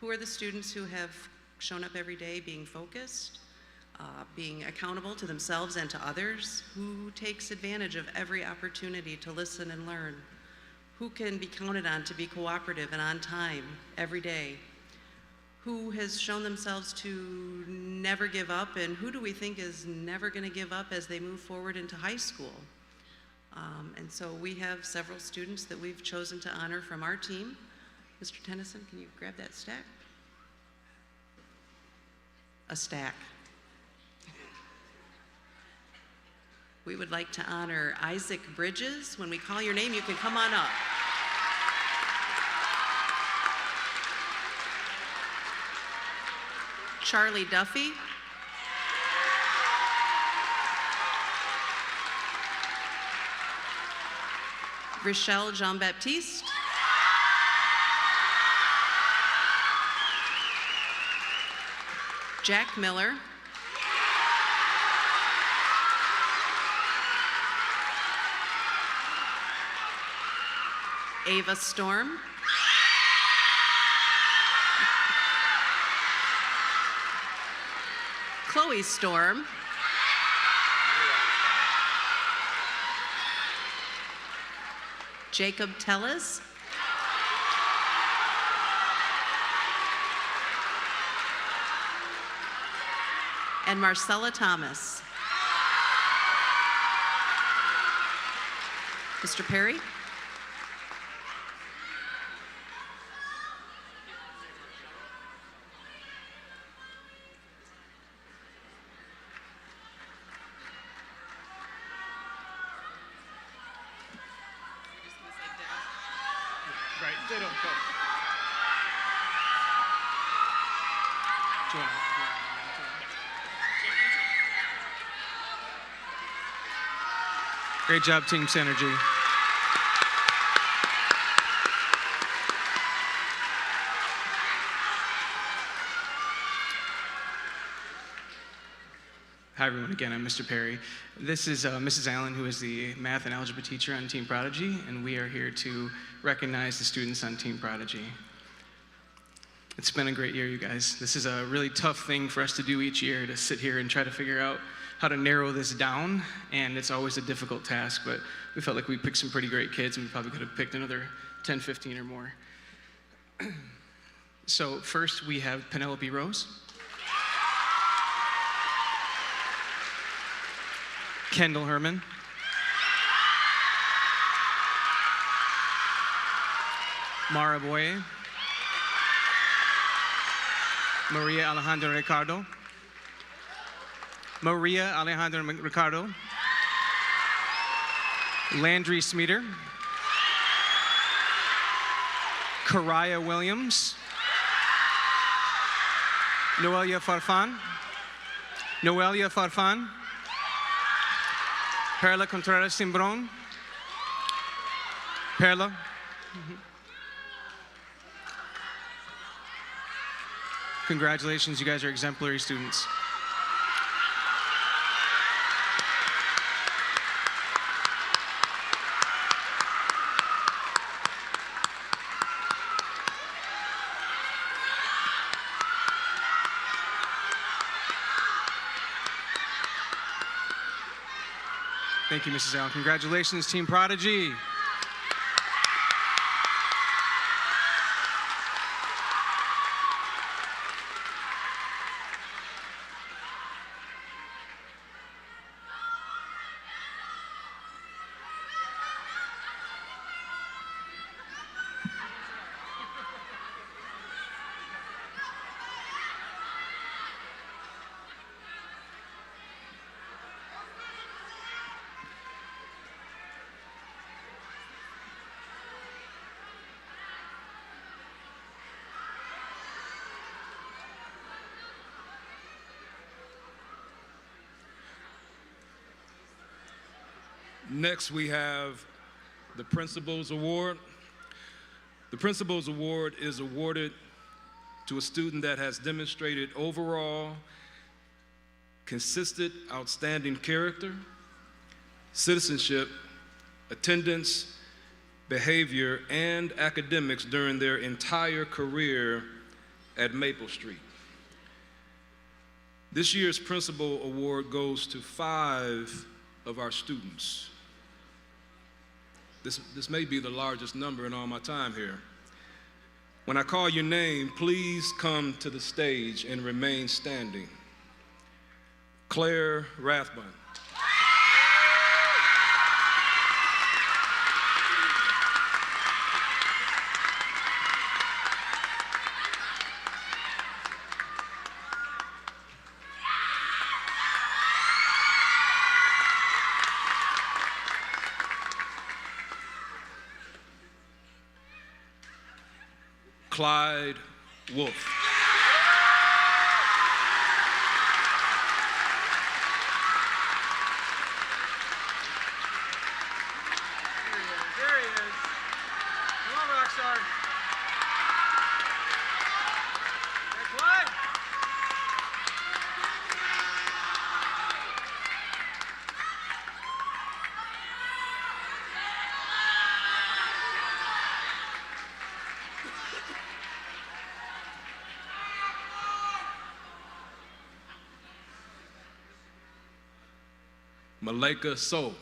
[SPEAKER 14] Who are the students who have shown up every day being focused, being accountable to themselves and to others, who takes advantage of every opportunity to listen and learn, who can be counted on to be cooperative and on time every day, who has shown themselves to never give up, and who do we think is never going to give up as they move forward into high school. And so we have several students that we've chosen to honor from our team. Mr. Tennyson, can you grab that stack? A stack. We would like to honor Isaac Bridges. When we call your name, you can come on up. Charlie Duffy. Rochelle Jean-Baptiste. Jack Miller. Ava Storm. Chloe Storm. Jacob Tellez. And Marcella Thomas. Mr. Perry.
[SPEAKER 13] Right, they don't go. Great job, Team Synergy. Hi everyone, again, I'm Mr. Perry. This is Mrs. Allen, who is the math and algebra teacher on Team Prodigy, and we are here to recognize the students on Team Prodigy. It's been a great year, you guys. This is a really tough thing for us to do each year, to sit here and try to figure out how to narrow this down, and it's always a difficult task, but we felt like we picked some pretty great kids, and we probably could have picked another 10, 15 or more. So first we have Penelope Rose, Kendall Herman, Mara Boye, Maria Alejandra Ricardo, Landry Smeeter, Karaya Williams, Noelia Farfan, Perla Contreras Cimbron, Perla. Congratulations, you guys are exemplary students. Thank you, Mrs. Allen. Congratulations, Team Prodigy.
[SPEAKER 2] Next, we have the Principal's Award. The Principal's Award is awarded to a student that has demonstrated overall consistent, outstanding character, citizenship, attendance, behavior, and academics during their entire career at Maple Street. This year's Principal Award goes to 5 of our students. This may be the largest number in all my time here. When I call your name, please come to the stage and remain standing. Claire Rathbun. Clyde Wolf.
[SPEAKER 13] There he is. Come on, Rockstar. Hey, Clyde.
[SPEAKER 2] Malika Soul.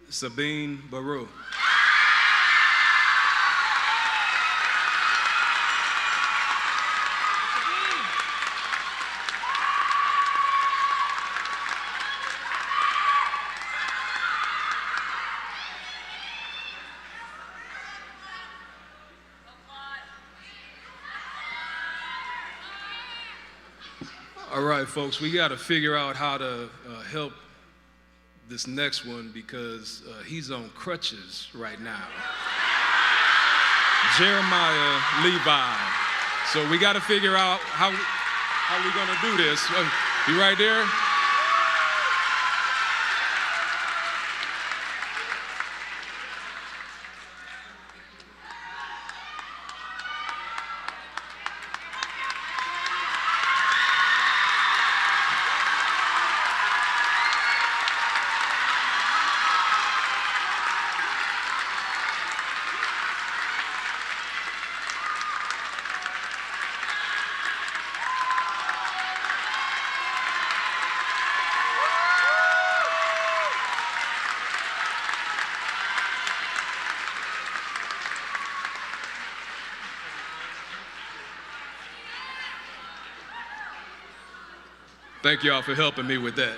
[SPEAKER 2] Sabine Baru. All right, folks, we got to figure out how to help this next one because he's on crutches right now. Jeremiah Levi. So we got to figure out how we're going to do this. You right there? Thank you all for helping me with that.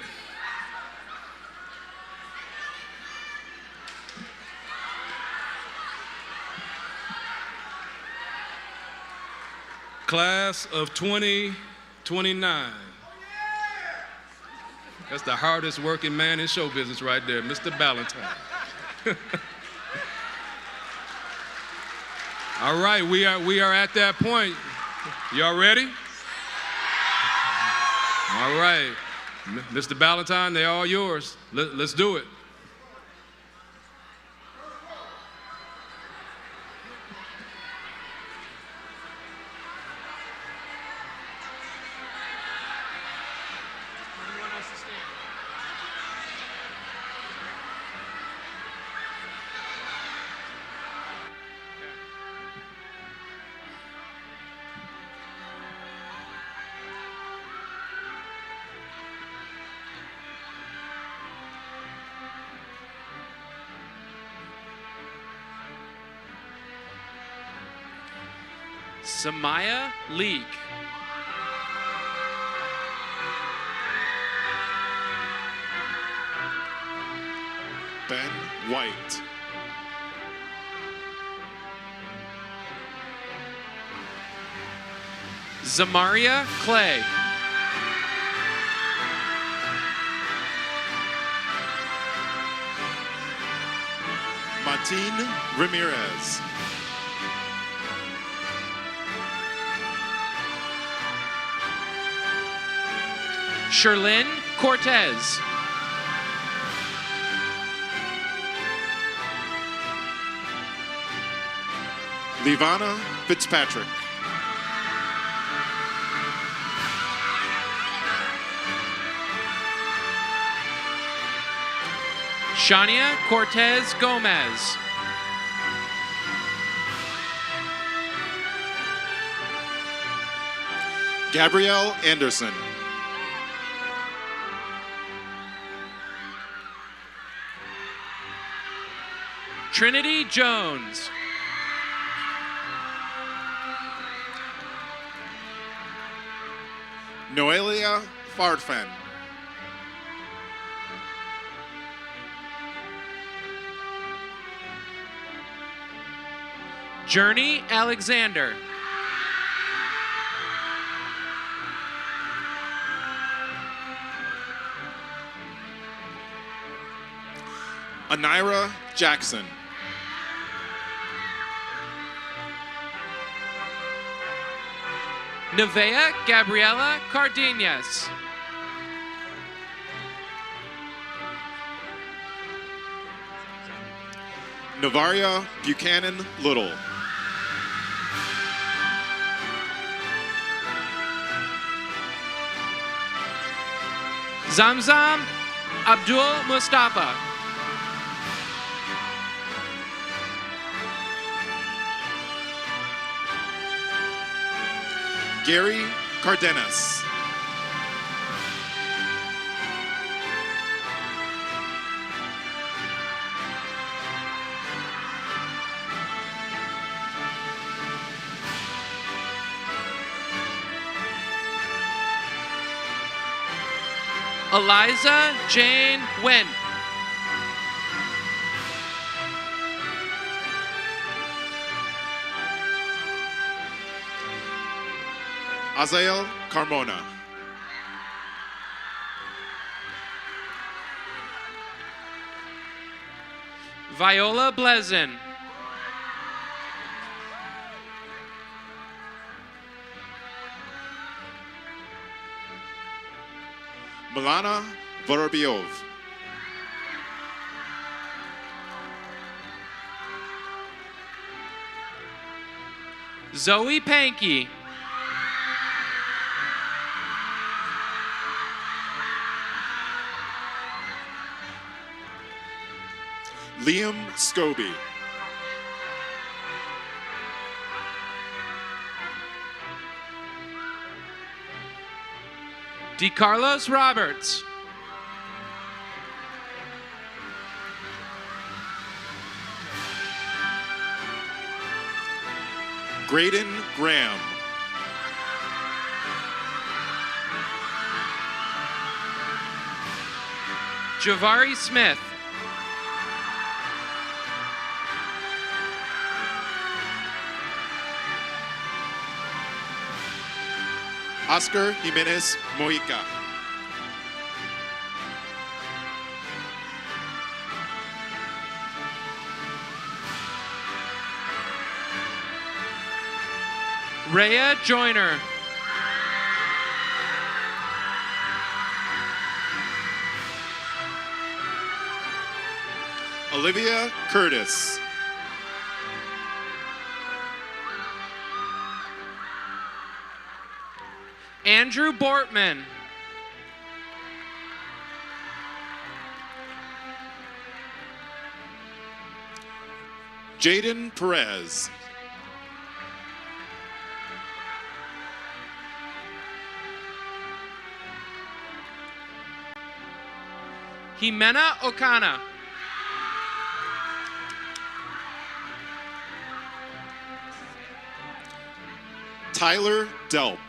[SPEAKER 2] Class of 2029. That's the hardest working man in show business right there, Mr. Ballantyne. All right, we are at that point. Y'all ready? All right, Mr. Ballantyne, they're all yours. Let's do it.
[SPEAKER 4] Samaya Leek.
[SPEAKER 15] Ben White.
[SPEAKER 4] Zamaria Clay.
[SPEAKER 15] Martine Ramirez.
[SPEAKER 4] Sherlyn Cortez.
[SPEAKER 15] Livana Fitzpatrick.
[SPEAKER 4] Shania Cortez Gomez.
[SPEAKER 15] Gabrielle Anderson.
[SPEAKER 4] Trinity Jones.
[SPEAKER 15] Noelia Fardfen.
[SPEAKER 4] Journey Alexander.
[SPEAKER 15] Anira Jackson.
[SPEAKER 4] Nevea Gabriela Cardenas.
[SPEAKER 15] Navaria Buchanan Little.
[SPEAKER 4] Zamzam Abdul Mustafa.
[SPEAKER 15] Gary Cardenas.
[SPEAKER 4] Eliza Jane Wynn.
[SPEAKER 15] Azael Carmona.
[SPEAKER 4] Viola Blezin.
[SPEAKER 15] Milana Vorobyov.
[SPEAKER 4] Zoe Pankey.
[SPEAKER 15] Liam Scobie.
[SPEAKER 4] DeCarlos Roberts.
[SPEAKER 15] Graydon Graham.
[SPEAKER 4] Javari Smith.
[SPEAKER 15] Oscar Jimenez Mojica.
[SPEAKER 4] Rhea Joyner.
[SPEAKER 15] Olivia Curtis.
[SPEAKER 4] Andrew Bortman.
[SPEAKER 15] Jaden Perez.
[SPEAKER 4] Jimena Okana.
[SPEAKER 15] Tyler Delp.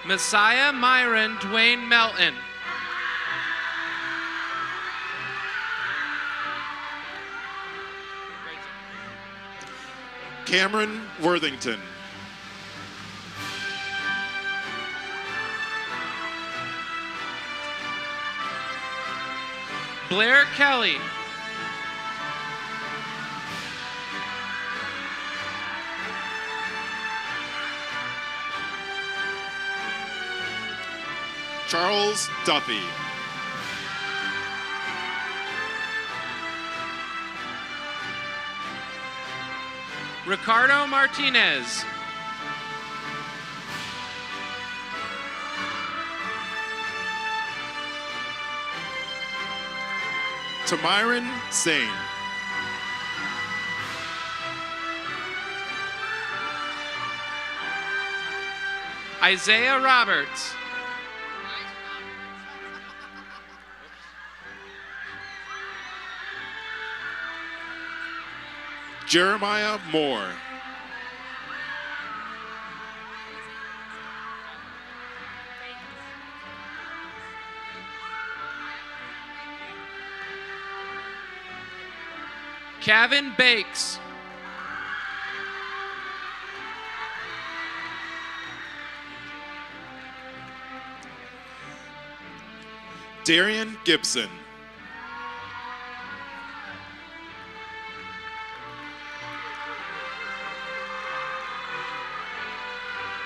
[SPEAKER 4] Messiah Myron Dwayne Melton.
[SPEAKER 15] Cameron Worthington.
[SPEAKER 4] Blair Kelly.
[SPEAKER 15] Charles Duffy.
[SPEAKER 4] Ricardo Martinez.
[SPEAKER 15] Tamiron Sane.
[SPEAKER 4] Isaiah Roberts.
[SPEAKER 15] Jeremiah Moore.
[SPEAKER 4] Kevin Bakes.
[SPEAKER 15] Darian Gibson.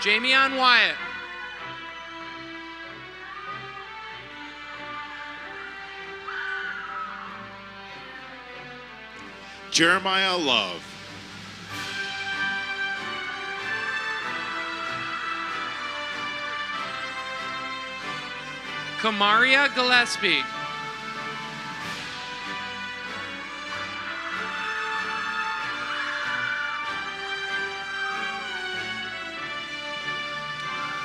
[SPEAKER 4] Jamion Wyatt.
[SPEAKER 15] Jeremiah Love.
[SPEAKER 4] Kamaria Gillespie.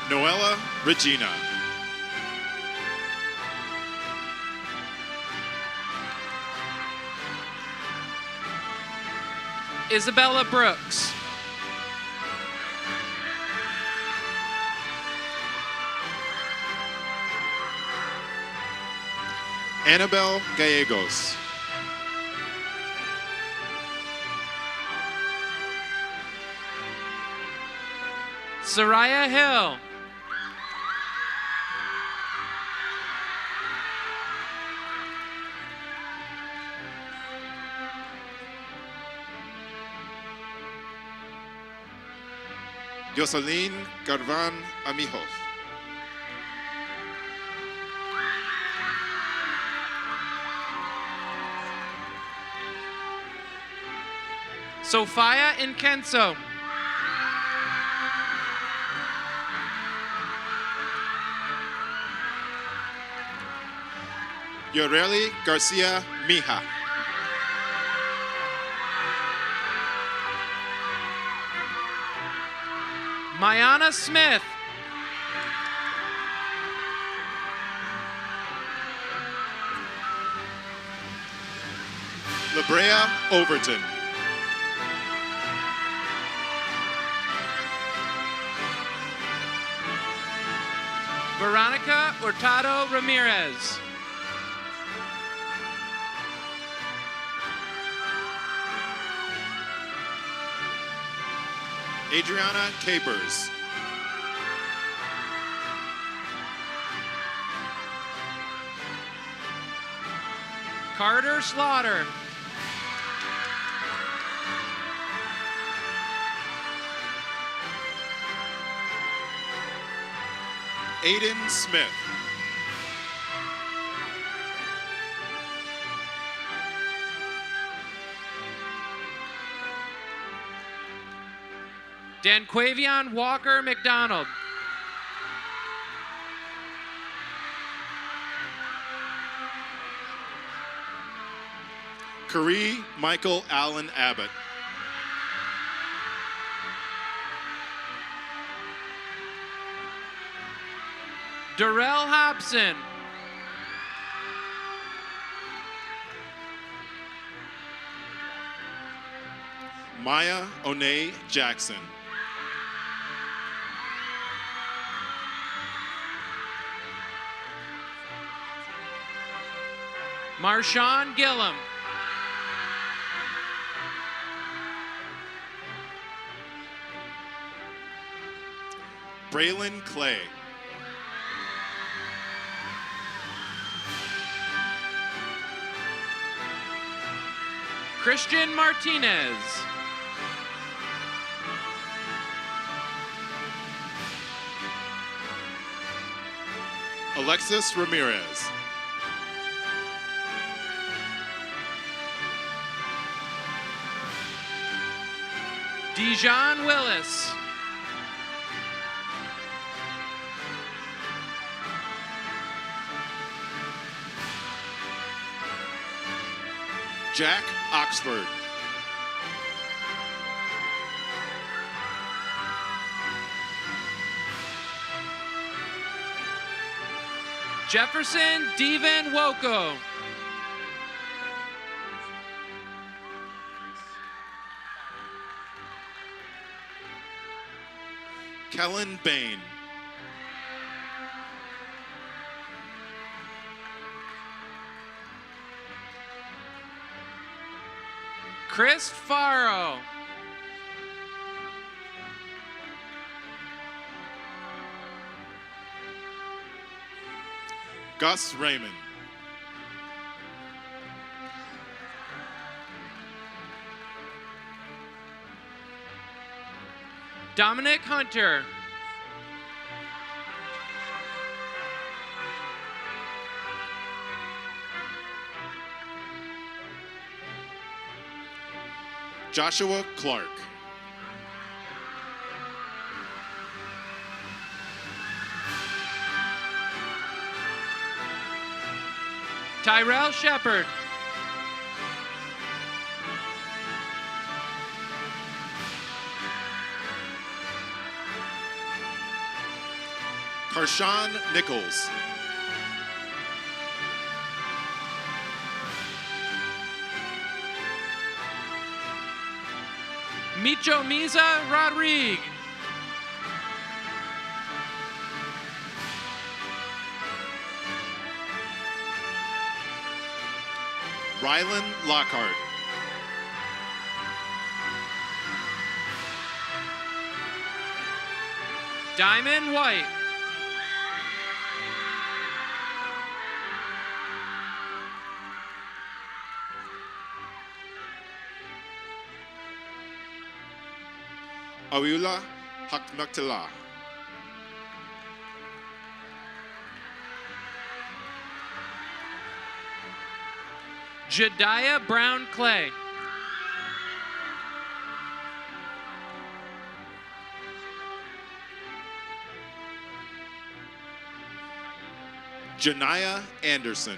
[SPEAKER 15] Noella Regina.
[SPEAKER 4] Isabella Brooks.
[SPEAKER 15] Annabelle Gallegos.
[SPEAKER 4] Soraya Hill.
[SPEAKER 15] Yoselin Garvan Amijos.
[SPEAKER 4] Sophia Inkenso.
[SPEAKER 15] Yoreli Garcia Mija.
[SPEAKER 4] Mayana Smith.
[SPEAKER 15] Labrea Overton.
[SPEAKER 4] Veronica Hurtado Ramirez.
[SPEAKER 15] Adriana Capers.
[SPEAKER 4] Carter Slaughter.
[SPEAKER 15] Aiden Smith.
[SPEAKER 4] Danquavion Walker McDonald.
[SPEAKER 15] Caree Michael Allen Abbott.
[SPEAKER 4] Darrell Hobson.
[SPEAKER 15] Maya Onay Jackson.
[SPEAKER 4] Marshawn Gillum.
[SPEAKER 15] Braylon Clay.
[SPEAKER 4] Christian Martinez.
[SPEAKER 15] Alexis Ramirez.
[SPEAKER 4] Dijon Willis.
[SPEAKER 15] Jack Oxford.
[SPEAKER 4] Jefferson Devan Woko.
[SPEAKER 15] Kellen Bain.
[SPEAKER 4] Chris Faro.
[SPEAKER 15] Gus Raymond.
[SPEAKER 4] Dominic Hunter.
[SPEAKER 15] Joshua Clark.
[SPEAKER 4] Tyrell Shepard.
[SPEAKER 15] Karshawn Nichols.
[SPEAKER 4] Micho Miza Rodrigue.
[SPEAKER 15] Rylan Lockhart.
[SPEAKER 4] Diamond White.
[SPEAKER 15] Awiula Haknaktala.
[SPEAKER 4] Jediah Brown Clay.
[SPEAKER 15] Janiyah Anderson.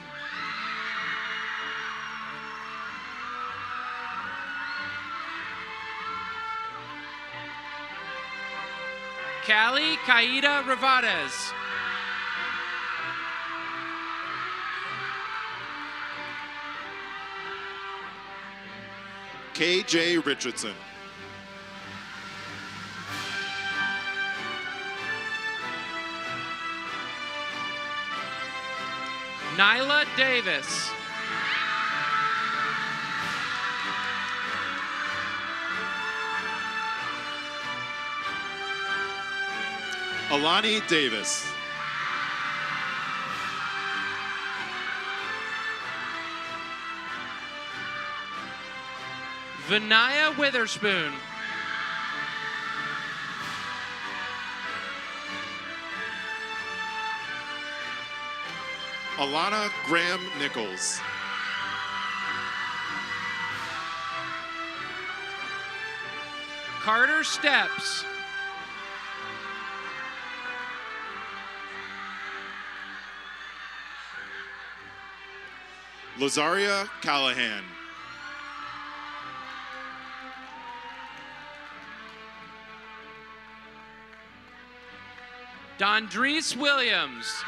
[SPEAKER 4] Callie Kaida Rivades.
[SPEAKER 15] KJ Richardson.
[SPEAKER 4] Nyla Davis.
[SPEAKER 15] Alani Davis.
[SPEAKER 4] Vinaya Witherspoon.
[SPEAKER 15] Alana Graham Nichols.
[SPEAKER 4] Carter Steps.
[SPEAKER 15] Lazaria Callahan.
[SPEAKER 4] Dondreese Williams.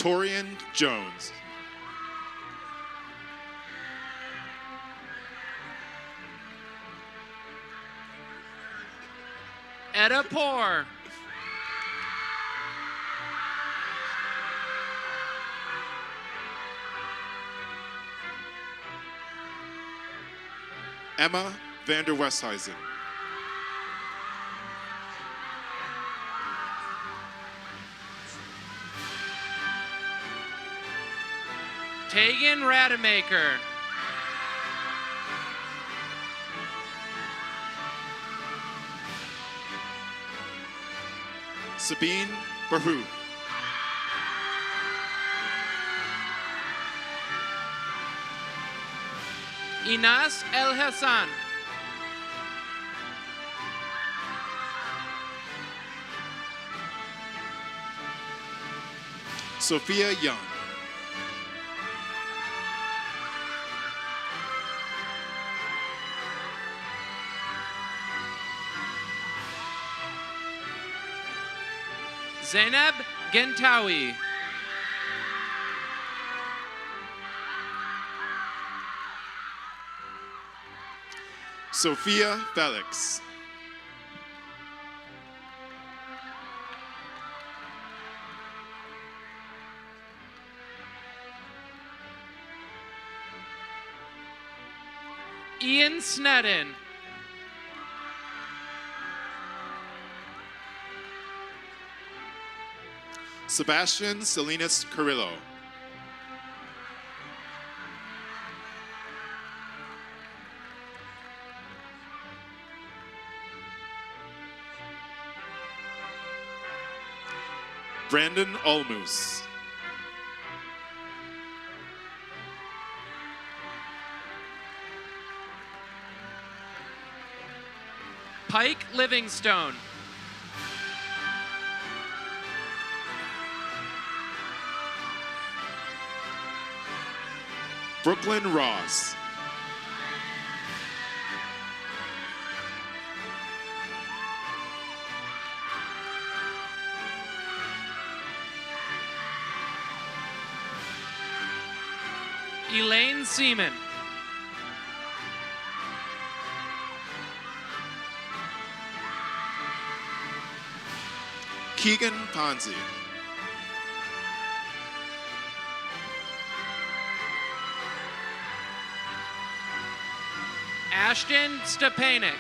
[SPEAKER 15] Torian Jones.
[SPEAKER 4] Etta Poor.
[SPEAKER 15] Emma Vander Westhuizen.
[SPEAKER 4] Tegan Rademacher.
[SPEAKER 15] Sabine Bahu.
[SPEAKER 4] Inas El Hassan.
[SPEAKER 15] Sophia Young.
[SPEAKER 4] Zainab Gentawi.
[SPEAKER 15] Sophia Felix.
[SPEAKER 4] Ian Snedden.
[SPEAKER 15] Sebastian Salinas Carrillo. Brandon Olmus.
[SPEAKER 4] Pike Livingstone.
[SPEAKER 15] Brooklyn Ross.
[SPEAKER 4] Elaine Seaman.
[SPEAKER 15] Keegan Ponzi.
[SPEAKER 4] Ashton Stepanek.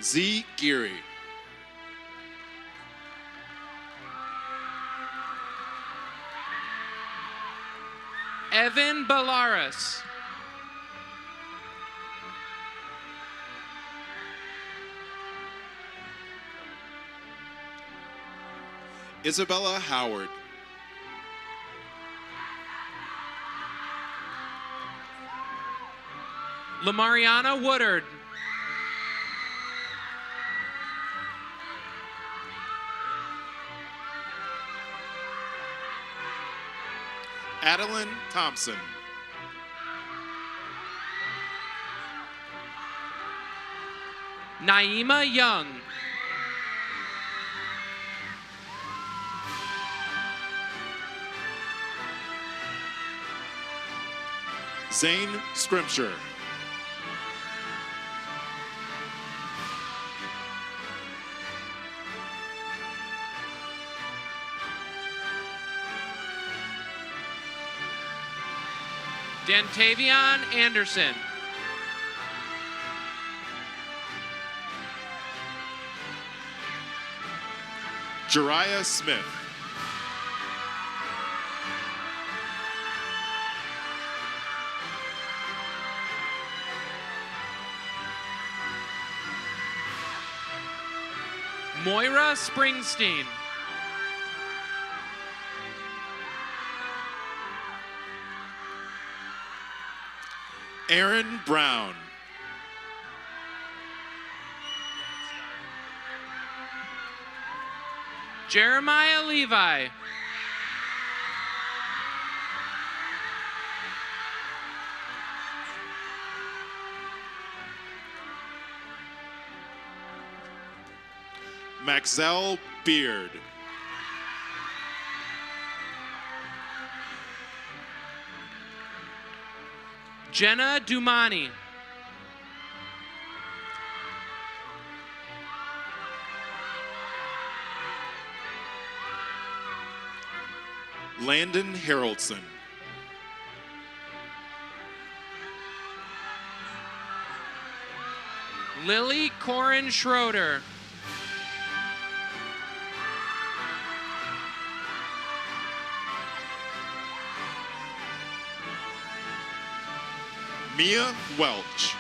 [SPEAKER 15] Z. Geary.
[SPEAKER 4] Evan Bellaris.
[SPEAKER 15] Isabella Howard.
[SPEAKER 4] Lamariana Woodard.
[SPEAKER 15] Adeline Thompson.
[SPEAKER 4] Naima Young.
[SPEAKER 15] Zane Scrimshire.
[SPEAKER 4] Dantavion Anderson.
[SPEAKER 15] Jariah Smith.
[SPEAKER 4] Moira Springsteen.
[SPEAKER 15] Aaron Brown.
[SPEAKER 4] Jeremiah Levi.
[SPEAKER 15] Maxell Beard.
[SPEAKER 4] Jenna Dumani.
[SPEAKER 15] Landon Haroldson.
[SPEAKER 4] Lily Corin Schroeder.
[SPEAKER 15] Mia Welch.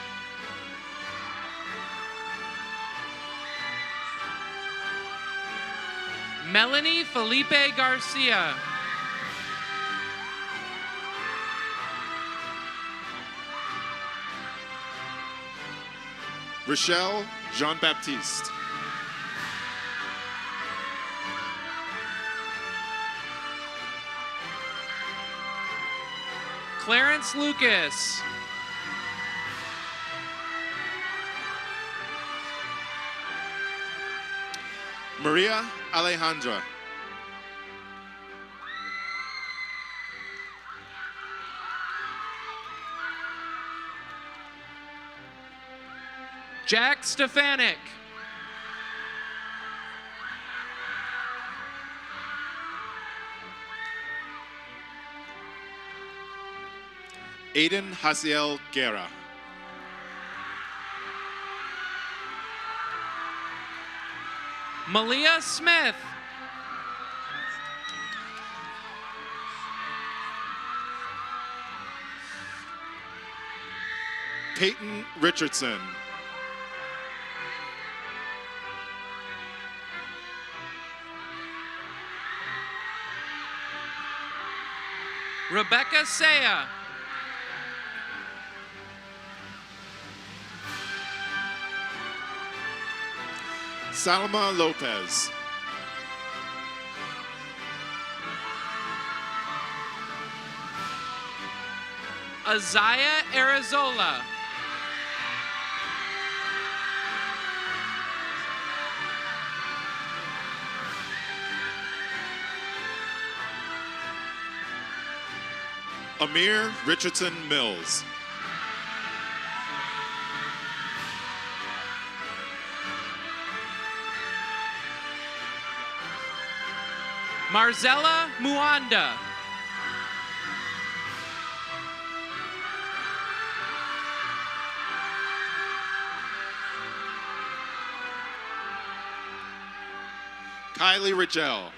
[SPEAKER 4] Melanie Felipe Garcia.
[SPEAKER 15] Rochelle Jean-Baptiste.
[SPEAKER 4] Clarence Lucas.
[SPEAKER 15] Maria Alejandra.
[SPEAKER 4] Jack Stefanik.
[SPEAKER 15] Aiden Hasiel Guerra.
[SPEAKER 4] Malia Smith.
[SPEAKER 15] Peyton Richardson.
[SPEAKER 4] Rebecca Saya.
[SPEAKER 15] Salma Lopez.
[SPEAKER 4] Azaya Arizola.
[SPEAKER 15] Amir Richardson Mills.
[SPEAKER 4] Marzella Muanda.
[SPEAKER 15] Kylie Richell.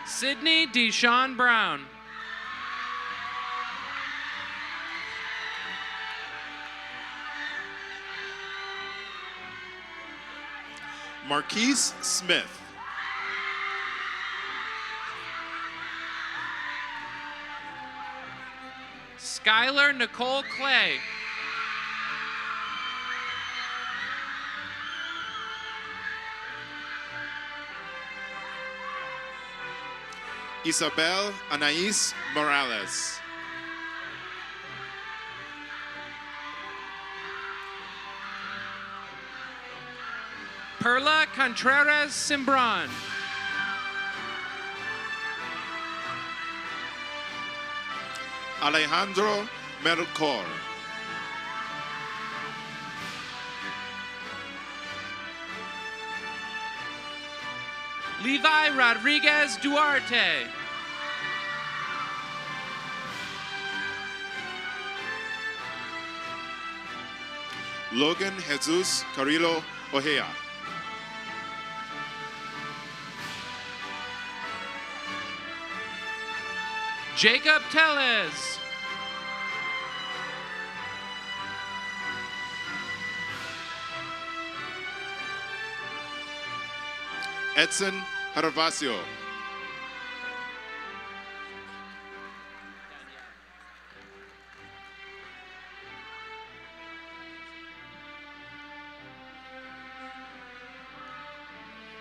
[SPEAKER 4] Sydney Deshawn Brown.
[SPEAKER 15] Marquise Smith.
[SPEAKER 4] Skylar Nicole Clay.
[SPEAKER 15] Isabel Anais Morales.
[SPEAKER 4] Perla Contreras Simbran.
[SPEAKER 15] Alejandro Melcor.
[SPEAKER 4] Levi Rodriguez Duarte.
[SPEAKER 15] Logan Jesus Carrillo Ojea.
[SPEAKER 4] Jacob Tellez.
[SPEAKER 15] Edson Hervasio.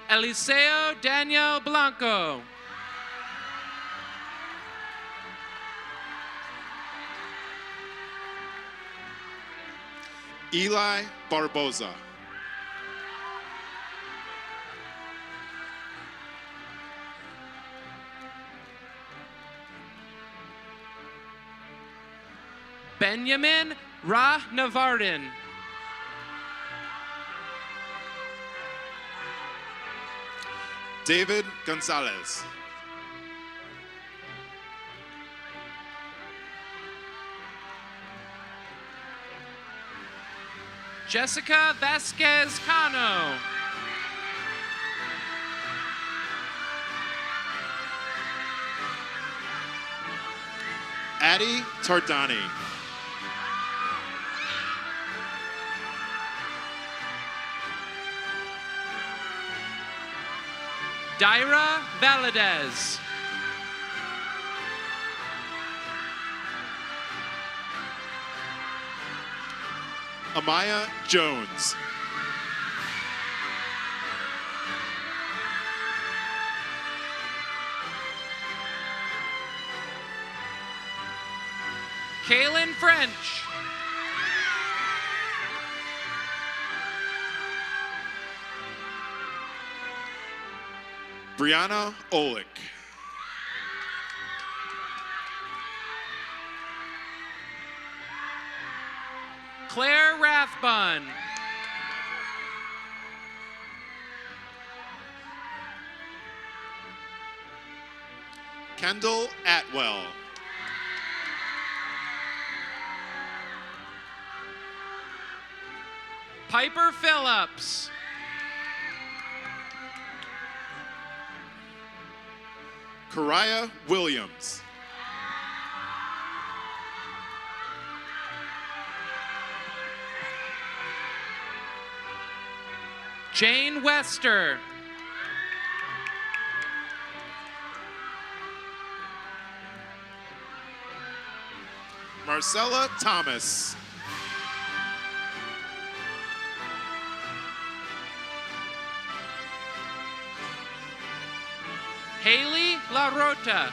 [SPEAKER 4] Eliseo Daniel Blanco.
[SPEAKER 15] Eli Barboza.
[SPEAKER 4] Benjamin Ra Navardin.
[SPEAKER 15] David Gonzalez.
[SPEAKER 4] Jessica Vasquez Cano.
[SPEAKER 15] Addie Tardani.
[SPEAKER 4] Daira Valadez.
[SPEAKER 15] Amaya Jones.
[SPEAKER 4] Kaylin French.
[SPEAKER 15] Brianna Olick.
[SPEAKER 4] Claire Rathbun.
[SPEAKER 15] Kendall Atwell.
[SPEAKER 4] Piper Phillips.
[SPEAKER 15] Kariah Williams.
[SPEAKER 4] Jane Wester.
[SPEAKER 15] Marcella Thomas.
[SPEAKER 4] Haley La Rota.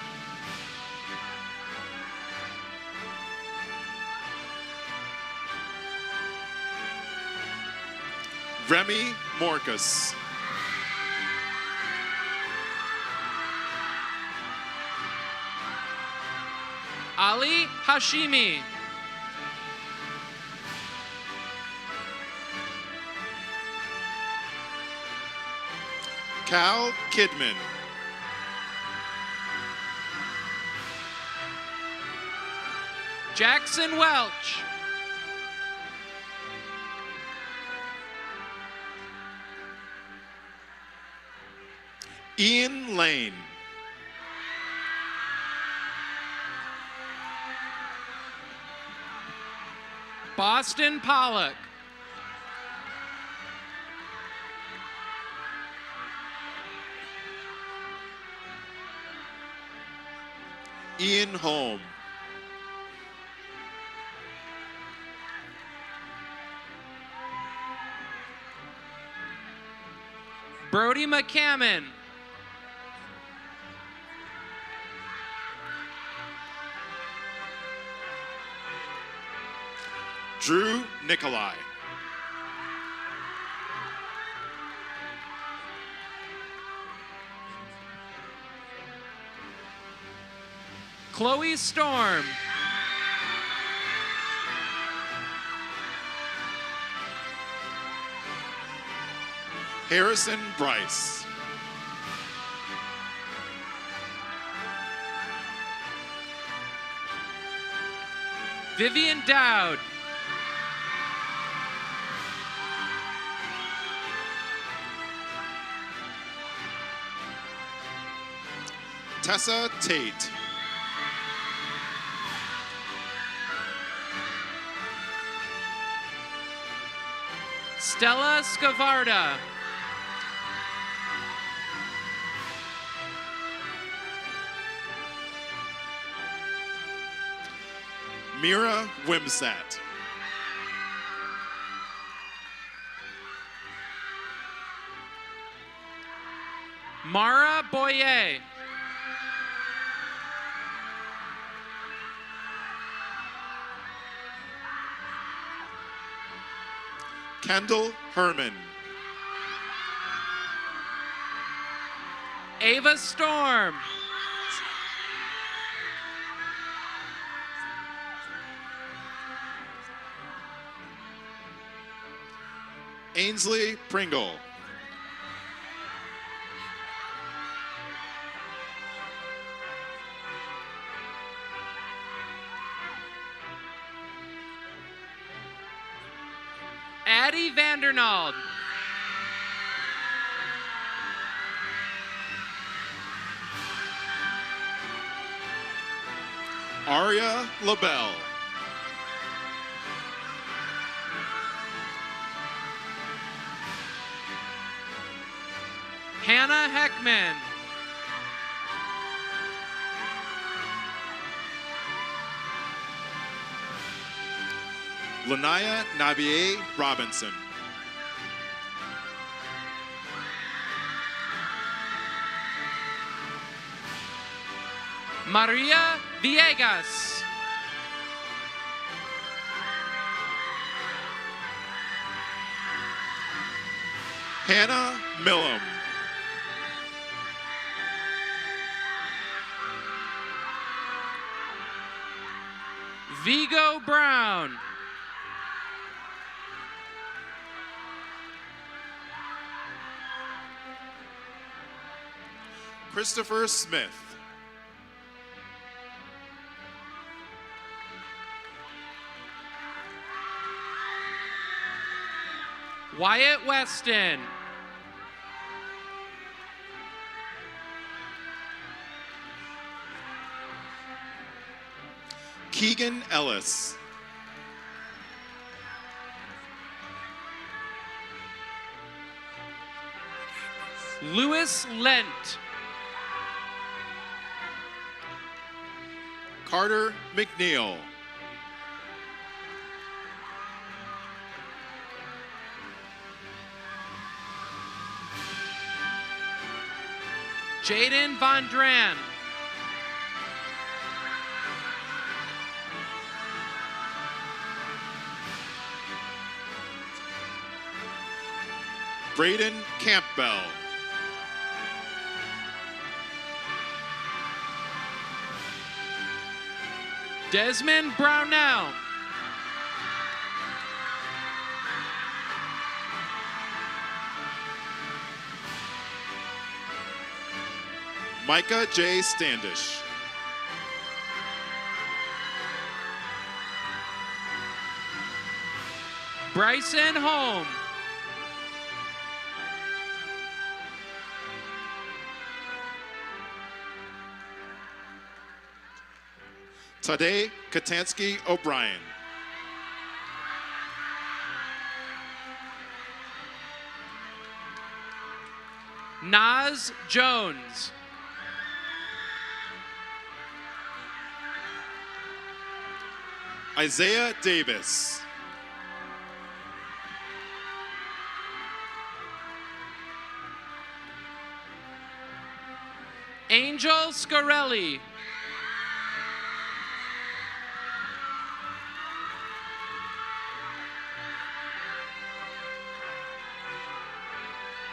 [SPEAKER 15] Remy Morcus.
[SPEAKER 4] Ali Hashimi.
[SPEAKER 15] Cal Kidman.
[SPEAKER 4] Jackson Welch.
[SPEAKER 15] Ian Lane.
[SPEAKER 4] Boston Pollock.
[SPEAKER 15] Ian Holm.
[SPEAKER 4] Brody McCammon.
[SPEAKER 15] Drew Nikolai.
[SPEAKER 4] Chloe Storm.
[SPEAKER 15] Harrison Bryce.
[SPEAKER 4] Vivian Dowd.
[SPEAKER 15] Tessa Tate.
[SPEAKER 4] Stella Scavarda.
[SPEAKER 15] Mira Wimsat.
[SPEAKER 4] Mara Boyer.
[SPEAKER 15] Kendall Herman.
[SPEAKER 4] Ava Storm.
[SPEAKER 15] Ainsley Pringle.
[SPEAKER 4] Addie Vandernald.
[SPEAKER 15] Aria LaBelle.
[SPEAKER 4] Hannah Heckman.
[SPEAKER 15] Lanaya Navier Robinson.
[SPEAKER 4] Maria Villegas.
[SPEAKER 15] Hannah Millum.
[SPEAKER 4] Vigo Brown.
[SPEAKER 15] Christopher Smith.
[SPEAKER 4] Wyatt Weston.
[SPEAKER 15] Keegan Ellis.
[SPEAKER 4] Louis Lent.
[SPEAKER 15] Carter McNeil.
[SPEAKER 4] Jaden Von Dran.
[SPEAKER 15] Braden Campbell.
[SPEAKER 4] Desmond Brownell.
[SPEAKER 15] Micah J. Standish.
[SPEAKER 4] Bryson Holm.
[SPEAKER 15] Tade Katansky O'Brien.
[SPEAKER 4] Naz Jones.
[SPEAKER 15] Isaiah Davis.
[SPEAKER 4] Angel Scarelli.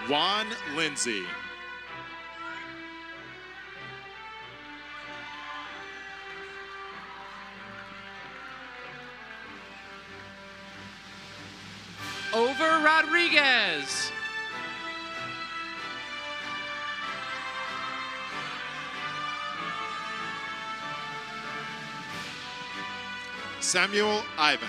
[SPEAKER 15] Juan Lindsay.
[SPEAKER 4] Over Rodriguez.
[SPEAKER 15] Samuel Ivan.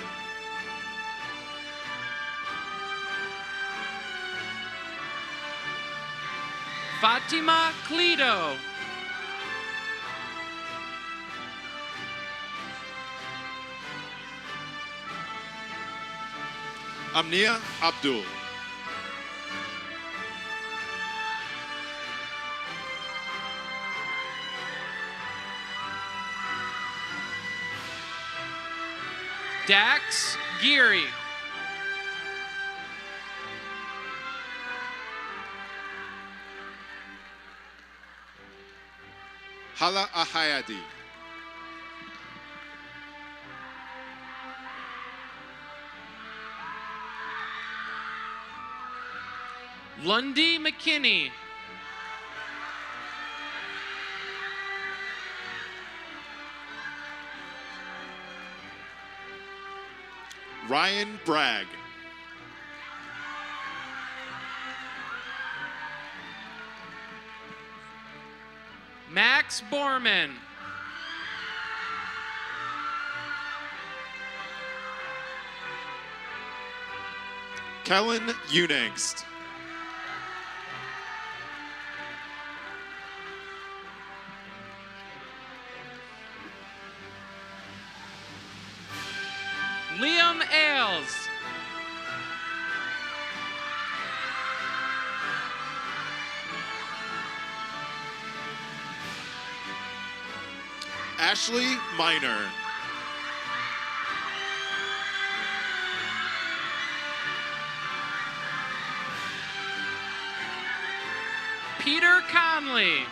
[SPEAKER 4] Fatima Cleto.
[SPEAKER 15] Amnia Abdul.
[SPEAKER 4] Dax Geary.
[SPEAKER 15] Hala Ahayadi.
[SPEAKER 4] Lundy McKinney.
[SPEAKER 15] Ryan Bragg.
[SPEAKER 4] Max Borman.
[SPEAKER 15] Kellen Unangst.
[SPEAKER 4] Liam Ailes.
[SPEAKER 15] Ashley Miner.
[SPEAKER 4] Peter Conley.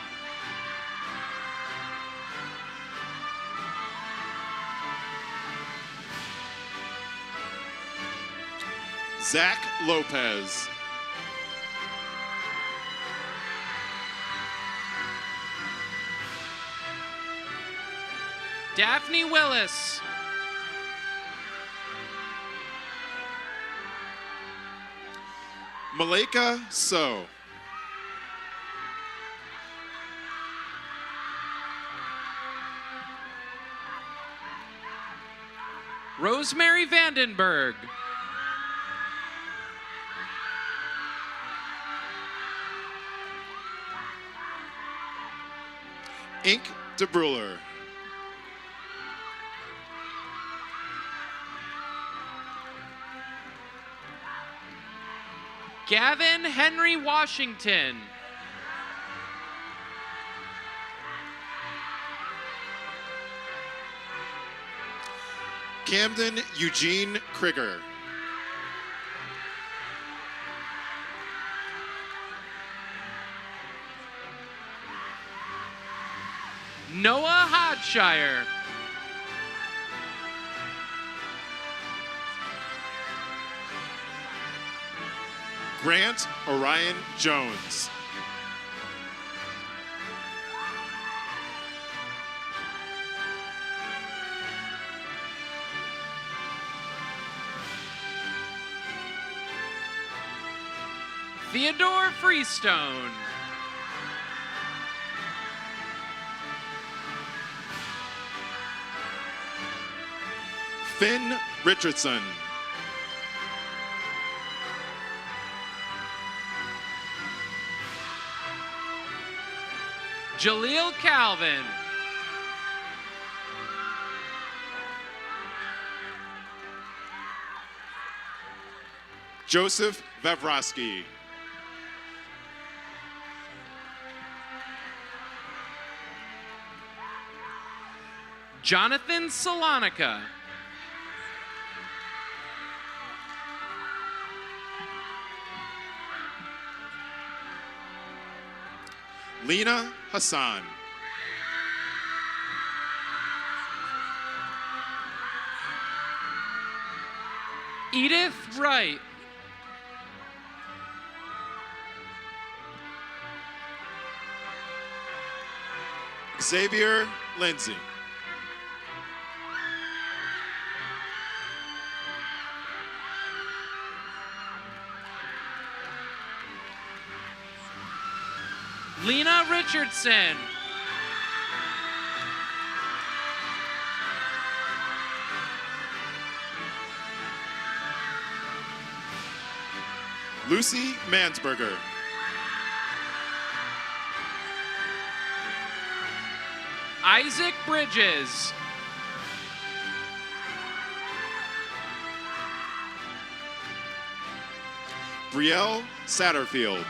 [SPEAKER 15] Zach Lopez.
[SPEAKER 4] Daphne Willis.
[SPEAKER 15] Malika So.
[SPEAKER 4] Rosemary Vandenberg.
[SPEAKER 15] Ink DeBruler.
[SPEAKER 4] Gavin Henry Washington.
[SPEAKER 15] Camden Eugene Krieger.
[SPEAKER 4] Noah Hodshire.
[SPEAKER 15] Grant Orion Jones.
[SPEAKER 4] Theodore Freestone.
[SPEAKER 15] Finn Richardson.
[SPEAKER 4] Jaleel Calvin.
[SPEAKER 15] Joseph Vavrosky.
[SPEAKER 4] Jonathan Salonica.
[SPEAKER 15] Lena Hassan.
[SPEAKER 4] Edith Wright.
[SPEAKER 15] Xavier Lindsay.
[SPEAKER 4] Lena Richardson.
[SPEAKER 15] Lucy Mansberger.
[SPEAKER 4] Isaac Bridges.
[SPEAKER 15] Brielle Satterfield.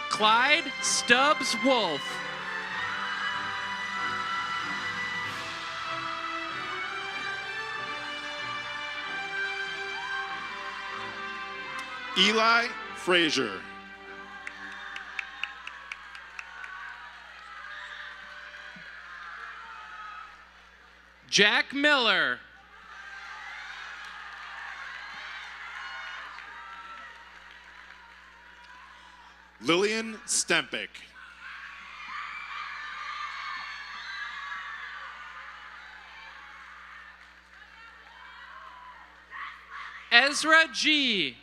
[SPEAKER 4] Clyde Stubbs Wolf.
[SPEAKER 15] Eli Frazier.
[SPEAKER 4] Jack Miller.
[SPEAKER 15] Lillian Stempick.
[SPEAKER 4] Ezra G.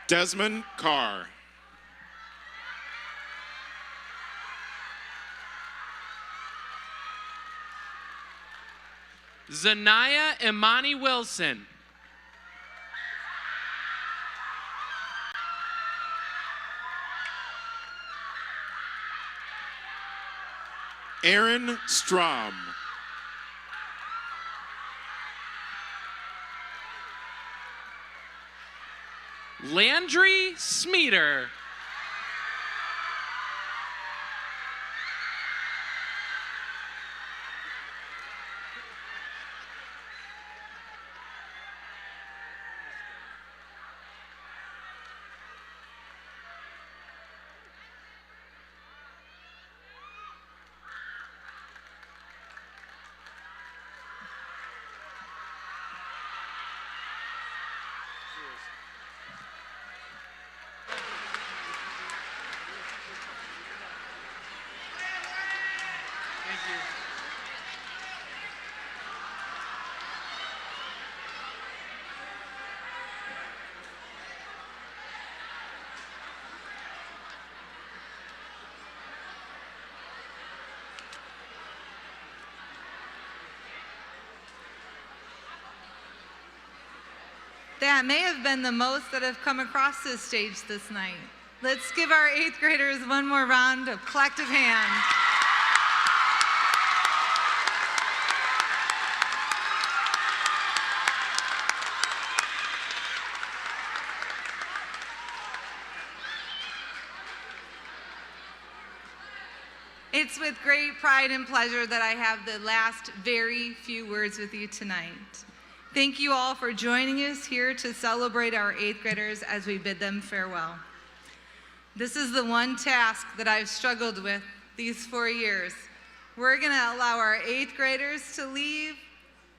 [SPEAKER 15] Desmond Carr.
[SPEAKER 4] Zanaya Imani Wilson.
[SPEAKER 15] Aaron Strom.
[SPEAKER 4] Landry Smeeter.
[SPEAKER 7] That may have been the most that have come across this stage this night. Let's give our 8th graders one more round of collective hands. It's with great pride and pleasure that I have the last very few words with you tonight. Thank you all for joining us here to celebrate our 8th graders as we bid them farewell. This is the one task that I've struggled with these 4 years. We're going to allow our 8th graders to leave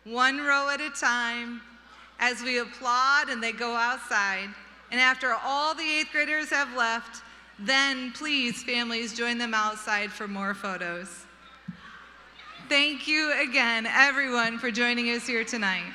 [SPEAKER 7] one row at a time as we applaud and they go outside. And after all the 8th graders have left, then please, families, join them outside for more photos. Thank you again, everyone, for joining us here tonight.